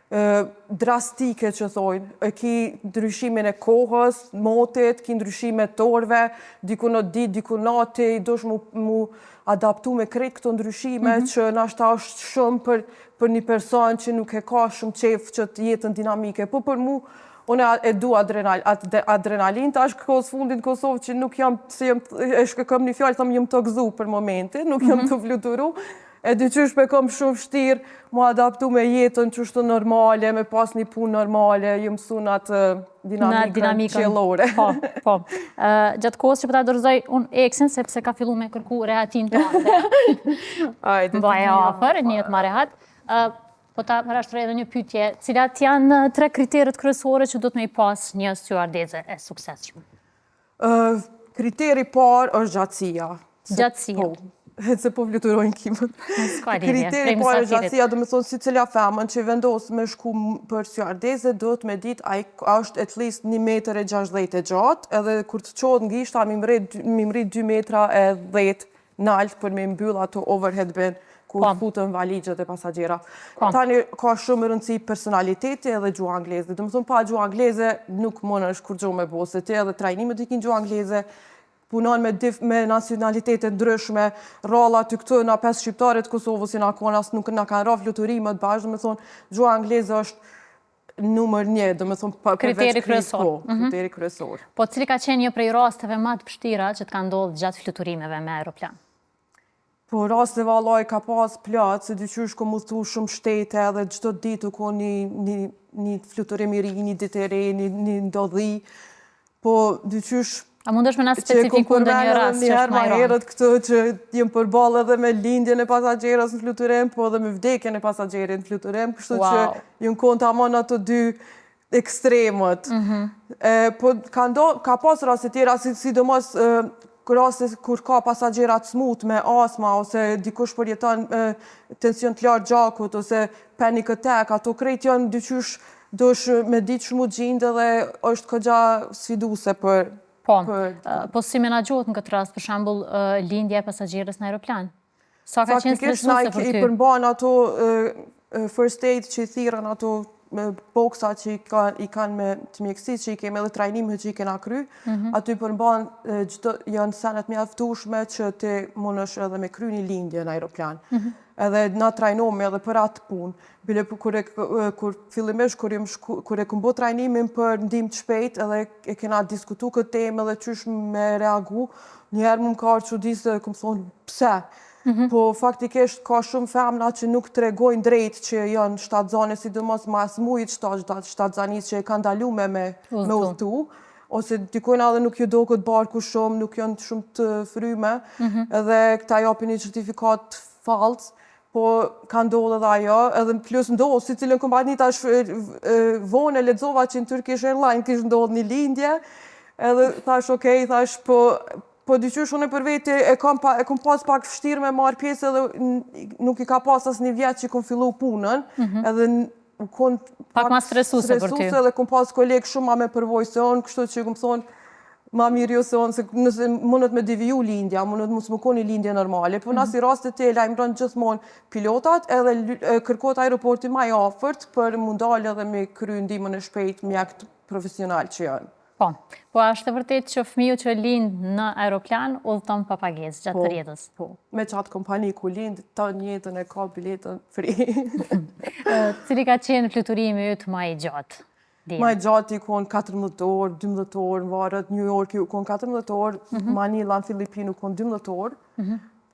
drastike që thojnë, e ki ndryshimin e kohës, motit, ki ndryshime të orëve, diku në ditë, diku nati, dosh mu adaptu me krejt këto ndryshime që nashta është shumë për një person që nuk e ka shumë qef që të jetën dinamike, po për mu unë e du adrenalin, ta është kohës fundin Kosovë që nuk jam, se kam një fjallë, thëmë jam të gëzu për momentin, nuk jam të fluturu, e dy qysh me kom shumë vështirë, mu adaptu me jetën që është normale, me pas një punë normale, jë mësu në atë dinamikën qelore. Po. Gjatë kohës që përta dërzoj, unë eksin, sepse ka fillu me kërku rehatin të ande. Baja afer, njët ma rehat. Po ta parashtroj edhe një pyetje, cilat janë 3 kriteret kryesore që do të me i pas një stewardese e suksesshme? Kriteri parë është gjatësia. Gjatësia. se po fluturojnë kimët. Kriteri parë gjatësia, do me thonë si cila femën që vendosë me shku për stjuardese, do të me ditë a është at least 1,60 m e gjatë, edhe kur të qodë në gishta, mi mrit 2,10 m nalt për me mbyll ato overhead bin, kur futën valigjet e pasagjerat. Tani ka shumë rëndësi personaliteti edhe gjuha angleze. Do me thonë pa gjuha angleze nuk mund është kur gjuha me bo, se ti edhe trajnimet i kinë gjuha angleze, punon me nacionalitetet ndryshme, ralla të këtë nga 5 shqiptarit Kosovës i nga konas nuk nga kanë ra fluturimet bashkë, do me thonë, gjuha angleze është numër 1, do me thonë, kriteri kryesor. Kriteri kryesor. Po cili ka qenë një prej rasteve më të vështira që të kanë ndodhur gjatë fluturimeve me aeroplan? Po raste vallaj ka pas plot, se dyqysh kom udhëtu shumë shtete edhe çdo ditë u kon një fluturim i ri, një ditë e re, një ndodhi. Po dyqysh a mundesh me na specifikun ndonjë rast që është më i rëndë? Ma herët këtë që jem përballë edhe me lindjen e pasagjeras në fluturim, po edhe me vdekjen e pasagjerit në fluturim, kështu që jem kon tamam ato dy ekstremët. Po ka pas raste tjera, sidomos raste kur ka pasagjerat smut me asma, ose dikush përjeton tension të lartë gjakut, ose panic attack, ato krejt janë dyqysh dosh me ditë shumë gjindë dhe është këgja sfiduese për... Po si menaxhohet në këtë rast, për shembull, lindja e pasagjerës në aeroplan? Sa ka qenë stresuese për ty? I përmban ato first aid që i thirrën ato boksa që i kanë me të mjekësisë, që i kemi edhe trajnime që i kena kry, aty i përmban janë senet mjaftueshme që ti mundesh edhe me kry një lindje në aeroplan. Edhe na trajnohemi edhe për atë punë. Bile kur fillimisht kur e kom bo trajnimin për ndihmë të shpejt, edhe e kena diskutu këtë temë edhe qysh me reagu, njëherë më ka çudi se kom thonë pse. Po faktikisht ka shumë femna që nuk tregojnë drejt që janë shtatzane, sidomos mas mujit shtatzanis që e kanë dalu me udhëtu, ose dikojnë edhe nuk ju do këtë barku shumë, nuk janë shumë të fryme, edhe këta japin një certifikat falc, po ka ndodhë edhe ajo, edhe plus ndodhë, si cilën kompani tash vonë e lexova që në Turkish Airlines kishte ndodhë një lindje, edhe thash okej, thash po dyqysh unë për veti e kom pas pak vështirë me marrë pjesë edhe nuk i ka pas as një vjetë që kom fillu punën, edhe pak ma stresuese për ty. Edhe kom pas kolegë shumë ma me përvojë se unë, kështu që kom thonë ma mirë jo se unë, se nëse mundet me deviju lindja, mundet mos më koni lindje normale, po nësi rastet e lajmëron gjithmonë pilotat edhe kërkot aeroporti ma i afërt për mundale edhe me kry ndihmën e shpejt mjek profesional që janë. Po është e vërtet që fëmiu që lind në aeroplan udhëton pa pagesë gjatë të rjetës? Po, me qatë kompani ku lind, ta njëtën e ka biletën fri. Cili ka qenë fluturimi yt më i gjatë? Ma i gjatë i konë 14 orë, 12 orë, në varët, New York i konë 14 orë, Manila në Filipinë konë 12 orë.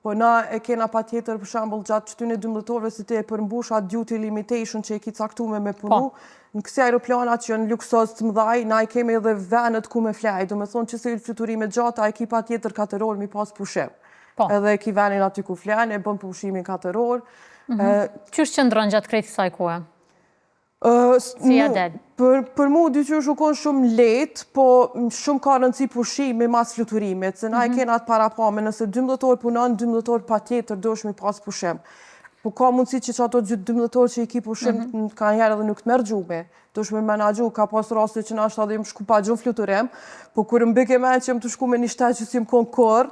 Po na e kena pa tjetër, për shambull, gjatë qëtyne 12 orëve si te e përmbusha duty limitation që e ki caktume me punu. Në kësi aeroplanat që janë luksos të mëdhaj, na i kemi edhe venet ku me flaj. Do me thonë që se fluturime gjata, e ki pa tjetër 4 orë mi pas pushim. Edhe e ki venin aty ku flajnë, e bën pushimin 4 orë. Qysh qëndron gjatë krejt kësaj kohe? Për mu dyqysh u konë shumë letë, po shumë ka rëndësi pushimi mas fluturimit, se na i kena atë parapame, nëse 12 orë punon, 12 orë pa tjetër dosh mi pas pushim. Po ka mundësi që ato gjithë 12 orë që i ki pushim, ka njerë edhe nuk të merë gjume. Dosh me menagju, ka pas raste që na është edhe jem shku pa gjumë fluturim, po kur më bëke men që jem të shku me një shtetë që si jem konë korë,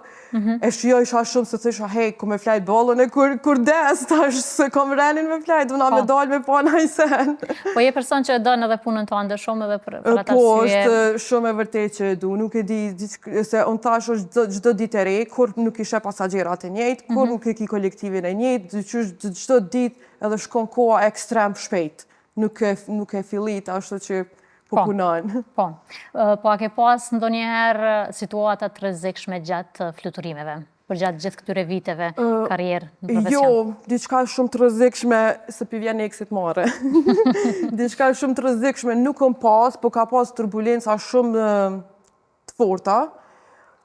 e shijoj isha shumë se thësha, hej, ku me flajt bolën e kur des, tash se kom renin me flajt, vëna me dalë me pana i sen. Po je person që e donë edhe punën të andë shumë edhe për atë arsye? Po, është shumë e vërtet që e du, nuk e di, se unë tash është gjdo ditë e re, kur nuk ishe pasagjerat e njëjtë, kur nuk e ki kolektivin e njëjtë, gjdo ditë edhe shkon koha ekstrem shpejt. Nuk e fillit, ashtu që po punon. Po a ke pas ndonjëherë situata të rrezikshme gjatë fluturimeve, për gjatë gjithë këtyre viteve karrierë në profesion? Jo, diçka shumë të rrezikshme, se pi vjen eksit mare. Diçka shumë të rrezikshme nuk kom pas, po ka pas turbulenca shumë të forta,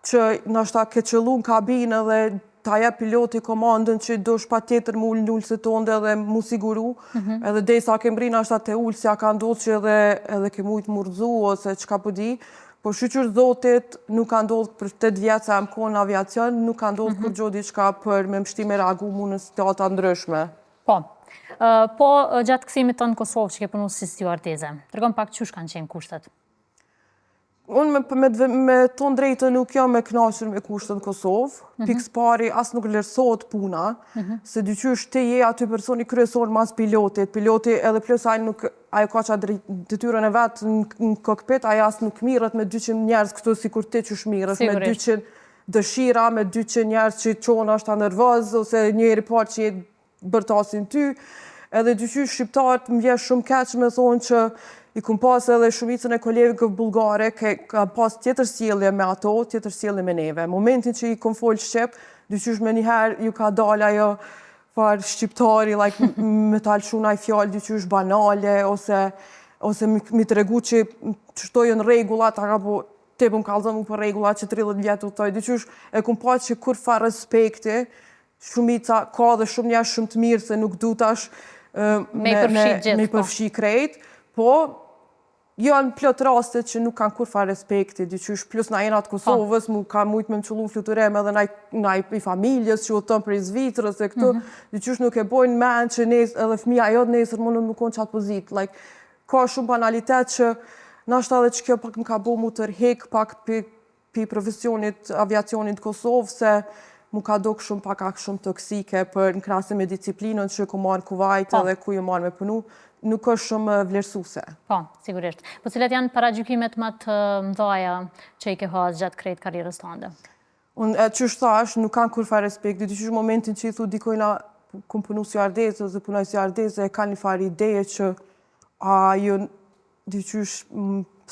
që nashta ke qëllu në kabinë dhe ta jep piloti komandën që dosh pa tjetër mu ullë se tonde edhe mu siguru, edhe dej sa ke mbrina ashta te ullë, si a ka ndodhë që edhe ke mujtë murzu ose që ka pëdi, Po shqyqër zotit nuk ka ndodhë për 8 vjetë sa më konë në aviacion, nuk ka ndodhë kur gjo diçka për me mështime reagu mu në situata ndryshme. Po, gjatë kësimit të në Kosovë që ke punu si stewardese, tërgëm pak qysh kanë qenë kushtet? Unë me tonë drejtë nuk jam me knaqër me kushtet në Kosovë, pikës pari asë nuk lërësot puna, se dyqysh të je aty personi kryesor mas pilotit. Piloti edhe plus ajo ka qa detyrën e vetë në kokpit, ajo asë nuk mirët me 200 njerës këtu si kur ti qysh mirës, me 200 dëshira, me 200 njerës që qona është ta nervoz, ose njeri par që jetë bërtasin ty. Edhe dyqysh shqiptarët më vjesh shumë keq me thonë që i kum pas edhe shumicën e kolegëve bulgare, ka pas tjetër sjellje me ato, tjetër sjellje me neve. Momentin që i kum folë Shqip, dyqysh me njëherë ju ka dal ajo farë shqiptari, me talë shunaj fjallë dyqysh banale, ose mi të regu që qështojën regullat, apo te pëm kalzëm për regullat që 30 vjetë u toj. Dyqysh e kum pas që kur fa respekti, shumica ka dhe shumë njerë shumë të mirë, se nuk du tash me përfshi krejt, po janë plot rastet që nuk kanë kur fa respekti, dyqysh plus na jena të Kosovës, mu ka mujt me më qëllu fluturem edhe na i familjes që u tëmë për i Zvitrës e këtu, dyqysh nuk e bojnë men që edhe fëmija jotë nesër mundu më konë qatë pozitë. Ka shumë banalitet që nashta edhe që kjo pak më ka bo mu tërhek pak pi profesionit aviacionit Kosovë, se mu ka do shumë pak shumë toksike për në krasë me disiplinën që ku marë Kuvajt edhe ku ju marë me punu, nuk është shumë vlerësuse. Po, sigurisht. Po cilat janë paragjykimet më të mdhaja që i ke hasë gjatë krejt karierës tënde? Unë qysh thash, nuk kanë kur fa respekt. Dyqysh momentin që i thu dikojna kum punu si ardese ose punoj si ardese, e kanë një farë ideje që ju dyqysh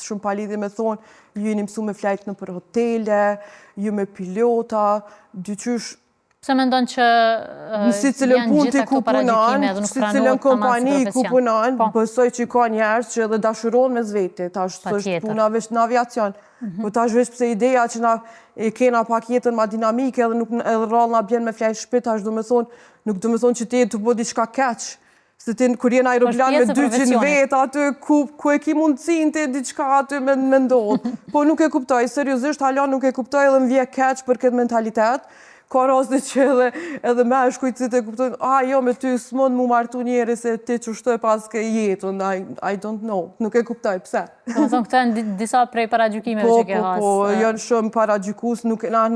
shumë palidhje me thonë, ju jeni mësu me flajt në për hotele, ju me pilota, dyqysh Pse mendon që janë gjitha këto paragjykime dhe nuk pranohet kompani ku punon, besoj që ka njerëz që edhe dashuron me zvete, tash është puna veç në aviacion. Po tash veç pse ideja që na e kena pak jetën ma dinamike edhe nuk edhe rrallë na bjen me flajt shpit, tash do me thonë, nuk do me thonë që ti të bo diçka keq. Se ti kur jenë aeroplan me 200 vetë aty, ku e ki mundësin ti diçka aty me ndodhë. Po nuk e kuptoj, seriozisht hala nuk e kuptoj edhe më vje keq për këtë mentalitet. Ka raste që edhe me shkujtësit e kuptojnë, jo, me ty s'mon mu martu njeri se ti që shtoj pas ke jetën, I don't know, nuk e kuptoj, pse. Do të këto janë disa prej paragjykimeve që ke hasë. Po, janë shumë paragjykus,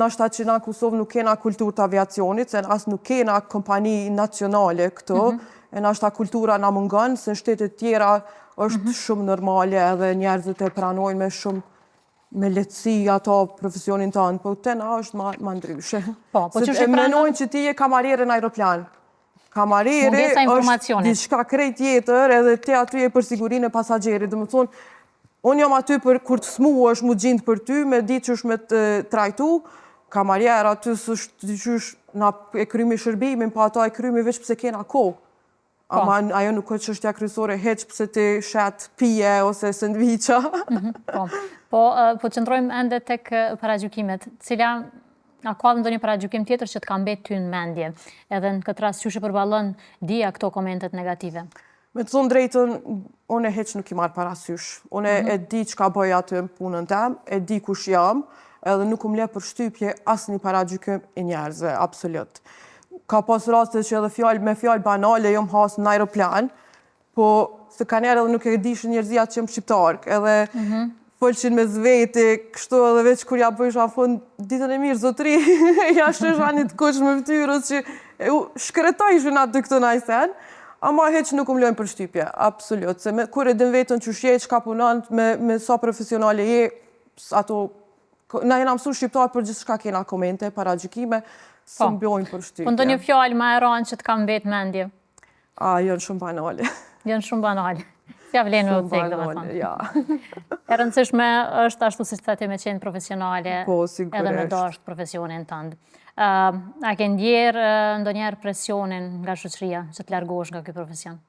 nashta që na Kosovë nuk kena kultur të aviacionit, se as nuk kena kompani nacionale këto, e nashta kultura na mungon, se në shtetet tjera është shumë normale edhe njerëzit e pranojnë me shumë me letësi ato profesionin tonë, po të na është ma ndryshe. Se e mrenojnë që ti je kamarierë në aeroplan. Kamarierë është diçka krejt tjetër edhe ti aty je për sigurinë e pasagerit. Dhe më thonë, unë jam aty për kur të smu është mu gjindë për ty, me di që është me të trajtu, kamarierë aty së është diqysh na e krymi shërbimin, po ato e krymi veç pëse kena kohë. Ama ajo nuk është çështja kryesore heq pëse ti shet pije ose sendviqa. Po qëndrojmë ende tek paragjykimet. A ka ndonjë paragjykim tjetër që të ka mbet ty në mendje? Edhe në këtë rast qysh e përballon dia këto komentet negative? Me të thonë drejtën, unë heq nuk i marr parasysh. Unë e di çka bëj aty në punën tem, e di kush jam, edhe nuk më le për shtypje asnjë paragjykim i njerëzve, absolut. Ka pas raste që edhe me fjalë banale jom hasë në aeroplan, po se ka njerë edhe nuk e dishë njerëzia që jem shqiptark, edhe folqin me zveti, kështu edhe veç kur ja bëjsh a fund, ditën e mirë, zotri, ja shëshanit kush me ftyrës që shkretojshin aty këtë najsen, ama heq nuk më lojnë për shtypje, absolut, se kur e din vetën që shje që ka punon me sa profesionale je, ato, na jena mësu shqiptar për gjithë shka kena komente, paragjykime, së mbjojnë për shtypje. Po ndonjë fjallë ma e ranë që të kam mbet mendje? Janë shumë banale. Janë shumë banale. Si vlenë me u cekë, dhe me thonë. Ja. E rëndësishme është ashtu si të me qenë profesionale, po, sigurisht. Edhe me dashtë profesionin tëndë. A ke ndjerë ndonjerë presionin nga shoqëria që të largosh nga këtë profesion?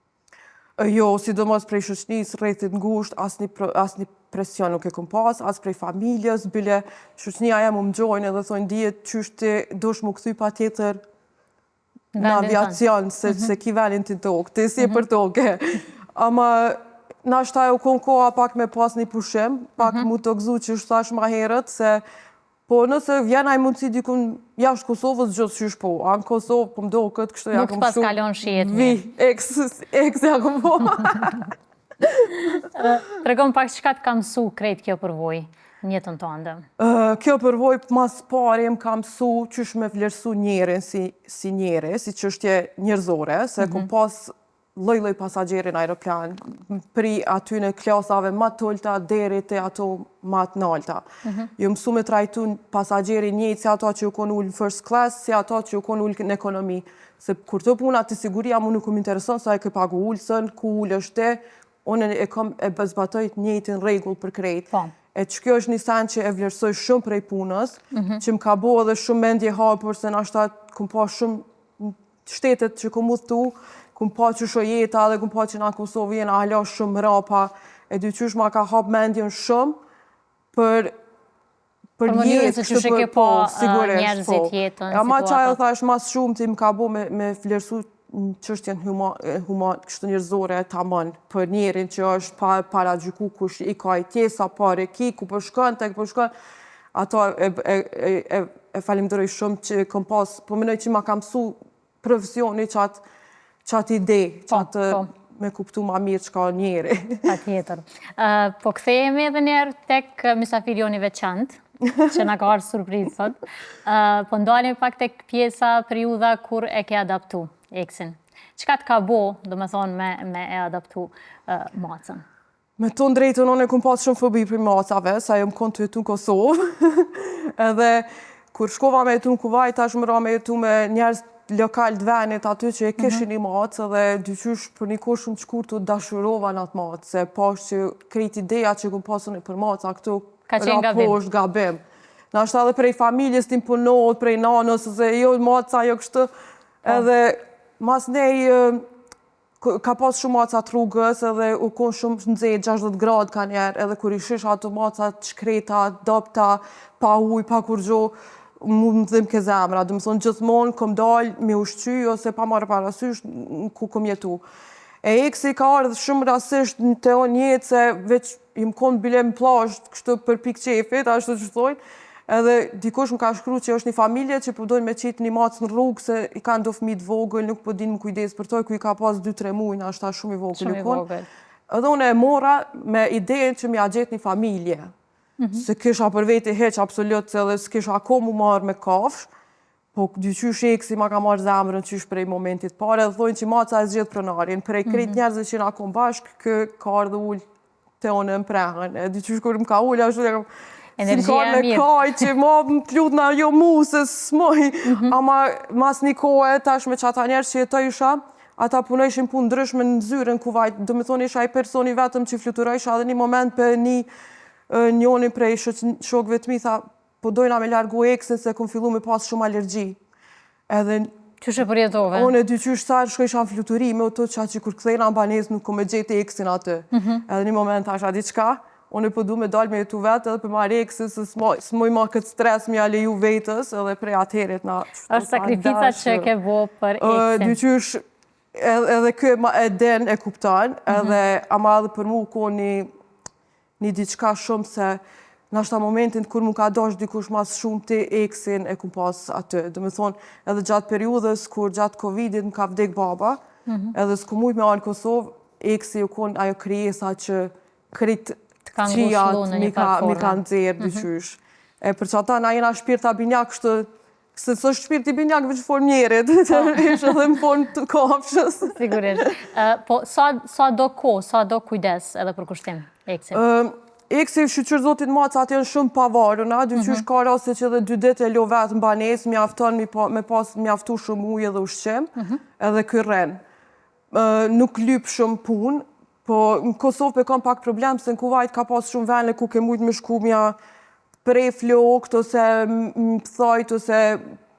Jo, sidomos prej shoqënisë, rrethit ngusht, asnjë presion nuk e kom pas, as prej familjes, bile shoqënia jam më gjojnë edhe thonë dihet qysh ti dush më kthy patjetër në aviacion, se ki venin ti tokë, ti si e për toke. Ama nashta u kon koha pak me pas një pushim, pak mu të gëzu që është thash ma herët, se po nëse vjen ai mundësi dikun jashtë Kosovës gjithë qysh po, a në Kosovë po mdo këtë kështë ja Nuk kom pas shumë. kalon shihet Vi, eks ja kom po. Tregon pak çka të ka mësu krejt kjo përvojë në jetën tënde. Kjo përvojë mas pari më ka mësu qysh me vlerësu njerin si njeri, si çështje njerëzore, se kom pas lloj pasagjerin në aeroplan, pri aty në klasave ma të ulta deri te ato ma të nalta. Jo mësu me trajtu pasagjerin njëjtë si ato që ju kon ullë në first class, si ato që ju kon ullë në ekonomi. Se kur të puna të siguria mu nuk më intereson sa e ke pagu ullësën, ku ullë është te, unë e bezbatojt njëjtin rregull për krejt. E që kjo është një sen që e vlerësoj shumë prej punës, që më ka bo edhe shumë mendje hapur, se nashta këm pa shumë shtetet që këm udhëtu, këm pa që sho jeta dhe këm pa që na Kosovë jena hala shumë rapa, e dy qysh ma ka hap mendjen shumë për jetë, që shë ke po njerëzit jetën, situatat. Ma qaj e thash mas shumë ti më ka bo me vlerësu në çështjen kështu njerëzore tamam për njerin që është para gjyku kush i ka i tjesa, pare ki, ku po shkon, tek po shkon. Ato e falimderoj shumë që kom pas, po mendoj që ma ka mësu profesioni qatë ide, qatë me kuptu ma mirë që ka njeri. Pa tjetër. Po kthehemi edhe njerë tek mysafiri joni veçantë, që na ka ardhur surprizë sot. Po ndalemi pak tek pjesa, periudha kur e ke adaptu eksin. Çka të ka bo, do me thonë, me e adaptu macën? Me të drejtën, unë e kom pas shumë fobi për macave, sa jo më konë të jetu në Kosovë. Edhe kur shkova me jetu në Kuvajt, tash më ra me jetu me njerëz lokal të venit aty që e kishin një macë, edhe dyqysh për një kohë shumë të shkurtë dashurova në atë macë, se pash që krejt ideja që kom pasën e për maca, këtu raposht gabim. Na është edhe prej familjes t'imponohet, prej nanës, se jo maca, jo kështë, edhe mas nej ka pas shumë maca të rrugës edhe u konë shumë nëzejt 60 gradë ka njerë edhe kur i shish ato maca të shkreta, dopta, pa uj, pa kur gjo, mu më dhim ke zemra. Dëmë thonë gjithmonë kom dalë me ushqy ose pa marrë parasysh ku kom jetu. E eksi ka ardhë shumë rasisht në te o njetë se veç i më konë bile më plasht kështu për pik qefit, ashtu që thojnë. Edhe dikush më ka shkru që është një familje që po dojnë me qitë një macë në rrugë se i ka ndo fëmijë të vogël, nuk po din më kujdes për toj, ku i ka pas 2-3 muaj, ashta shumë i vogël. Edhe unë e mora me idejen që m'ja gjetë një familje. Se kisha për veti heq absolut, edhe s'kisha ako mu marrë me kafsh, po dyqysh eksi ma ka marrë zemrën qysh prej momentit pare, edhe thojnë që maca e zgjedh pronarin. Prej krejt njerëzve që na kom bashk, kë ka ardhë ullë te one më prehën. E dyqysh kur më ka ullë, ashtu energjia e mirë. Kaj që ma më t'lut na jo mu se s'moj. Ama mas një kohë tash me qata njerës që jetoj isha, ata punojshin punë ndryshme në zyrën Kuvajt. Do me thonë isha i personi vetëm që fluturojsha dhe një moment për njoni prej shokëve të mi tha, po dojna me largu eksin se kom fillu me pas shumë alergji. Edhe Qështë e përjetove? Unë e dyqysh sarë shkoj isha në fluturime, o të që kur këthejna në banes nuk kom e gjetë eksin atë. Edhe një moment asha diqka, unë e përdu me dalë me jetu vetë edhe për marrë eksin, se s'moj ma këtë stres me aleju vetës edhe prej atëherit na... është sakrifica që ke bo për eksin? Dyqysh, edhe kjo e den e kuptan, edhe ama edhe për mu ko një diqka shumë se nashta momentin kur mu ka dosh dikush mas shumë të eksin e kum pas atë. Dhe me thonë, edhe gjatë periudhës kur gjatë Covidit më ka vdek baba, edhe s'ku mujt me anë Kosovë, eksi u konë ajo kryesa që kryt qijat mi ka nëzirë dyqysh. E për që ata na jena shpirta binjak kështë, se së shpirti binjak veç formë njerit, ishë edhe më formë të kafshës. Sigurisht. Po, sa do ko, sa do kujdes edhe për kushtim, eksin? Eksi shqyqër zotit macat janë shumë pavarëna, dyqysh ka rase që edhe 2 ditë e lo vetë në banes, mjafton me pas mjaftu shumë ujë edhe ushqim, edhe kërren. Nuk lyp shumë punë, po në Kosovë pe kam pak problem, se në Kuvajt ka pas shumë vene ku ke mujt me shku mja prej flokt, ose më pëthajt, ose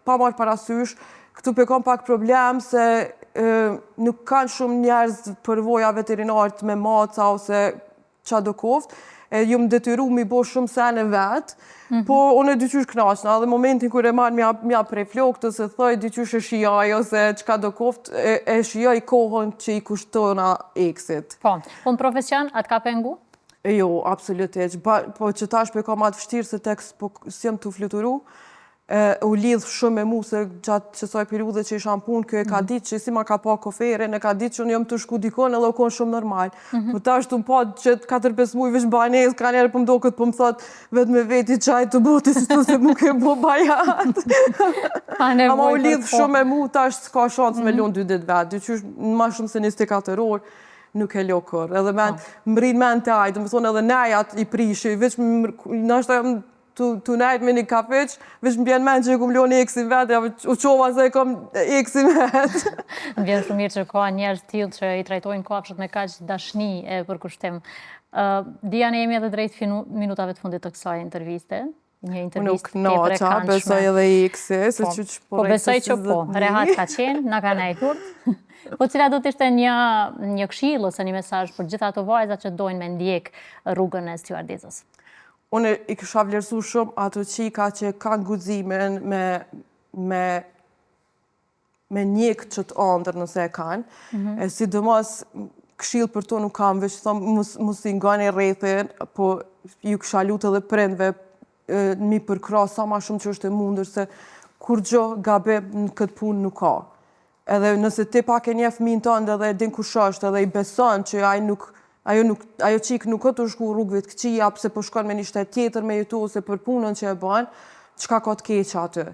pa marrë parasysh. Këtu pe kam pak problem, se nuk kanë shumë njerëz përvoja veterinarët me maca, ose qa do koftë. e ju më detyru mi bo shumë sene vetë, po unë e dyqysh knaqna, dhe momentin kër e marrë mja prej floktës, e thoj dyqysh e shijaj, ose qka do koft, e shijaj kohën që i kushtona eksit. Po, në profesion, atë ka pengu? Jo, absolutisht. Po që tash për kam atë vështirë se tekst po s'jem të fluturu, u lidh shumë me mu se gjatë qësaj periude që isha në punë, kjo e ka ditë që si ma ka pa koferin, e ka ditë që unë jam të shku dikon edhe u konë shumë normal. Po tash të më pa që 4-5 muj vish banes, ka njerë për më do këtë për më thot vetë me veti qaj të botë, si të se mu ke bo bajat. Ama u lidh shumë me mu, tash s'ka shansë me lonë 2 ditë vetë, dyqysh ma shumë se 24 orë, nuk e lokër. Edhe më rrinë men të ajtë, më thonë edhe nejat i prishi, veç nashta tu nejt me një kafeq, veç më bjenë men që e kumë lonë eksin vetë, u qova se e kom eksin vetë. Më bjenë shumë mirë që ka njerës tjilë që i trajtojnë kafshët me kaq dashni e përkushtim. Diana, jemi edhe drejt minutave të fundit të kësaj interviste. Një intervist të prekanshme. Besoj edhe eksi, se që që po besoj që po, rehat ka qenë, nga ka nejtur. Po cila do të ishte një këshill ose një mesazh për gjitha ato vajza që dojnë me ndjek rrugën e stewardesës? Unë i kësha vlerësu shumë ato qika që kanë guximin me njek që të andër nëse e kanë. E sidomos këshill për to nuk kam, veç thomë mos i ngani rrethin, po ju kësha lutë edhe prindve mi përkra sa ma shumë që është e mundër, se kur gjo gabim në këtë punë nuk ka. Edhe nëse ti pak e një fëmin tënde edhe din kush është edhe i beson që ajo qik nuk këtë shku rrugëve të këqia, pëse po shkon me një shtet tjetër me jetu ose për punën që e banë, qka ka të keq aty.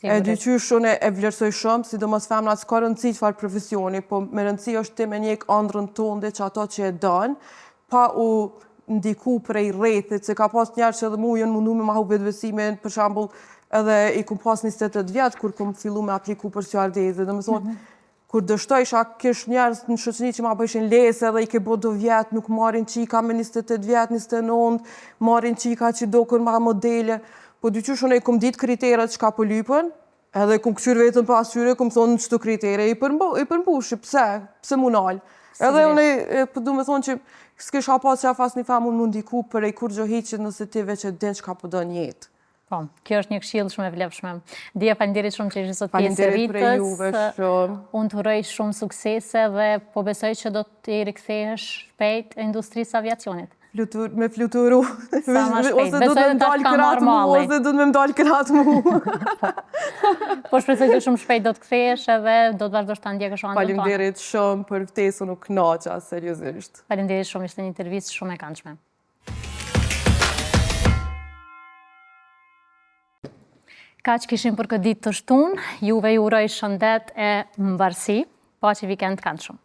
E dyqysh unë e vlerësoj shumë, sidomos femnat s'ka rëndësi çfarë profesioni, po me rëndësi është ti me njek ëndrrën tënde që ato që e dënë, pa u ndiku prej rrethit, se ka pas njerë që edhe mu jënë mundu me ma hu vetëbesimin, për shambull edhe i kum pas 28 vjetë kur kum fillu me apliku për stewardese, dhe me thonë, kur dështoj isha kish njerës në shoqëni që ma bëshin lese dhe i ke bo do vjetë, nuk marin qika me 28 vjetë, 29, marin qika që do kër ma modele, po dyqysh unë i kum ditë kriteret që ka po lypën, edhe kum këqyr vetën pas qyre, kum thonë që të kritere, i përmbushi, pse mu nalë. Edhe unë i du me thonë që s'kisha pas që a fas një famë unë më ndiku për e kur gjohiqit nëse ti veç e din që ka po do njetë. Po, kjo është një këshill shumë e vlefshme. Dija, faleminderit shumë që ishte sot pjesë e Faleminderit për juve shumë. Unë të uroj shumë suksese dhe po besoj që do të rikthehesh shpejt e industrisë aviacionit. Me fluturu. Sa ma shpejt. Ose do të më dalë kratë mu, ose do të më dalë kratë mu. Po shpresoj që shumë shpejt do të kthehesh edhe do të vazhdosh ta ndjekësh anën tonë. Faleminderit shumë për ftesën, u kënaqa, seriozisht. Faleminderit shumë, ishte një intervistë shumë e këndshme. Kaq kishim për këtë ditë të shtunë, juve ju uroj shëndet e mbarësi, paqe vikend të këndshëm.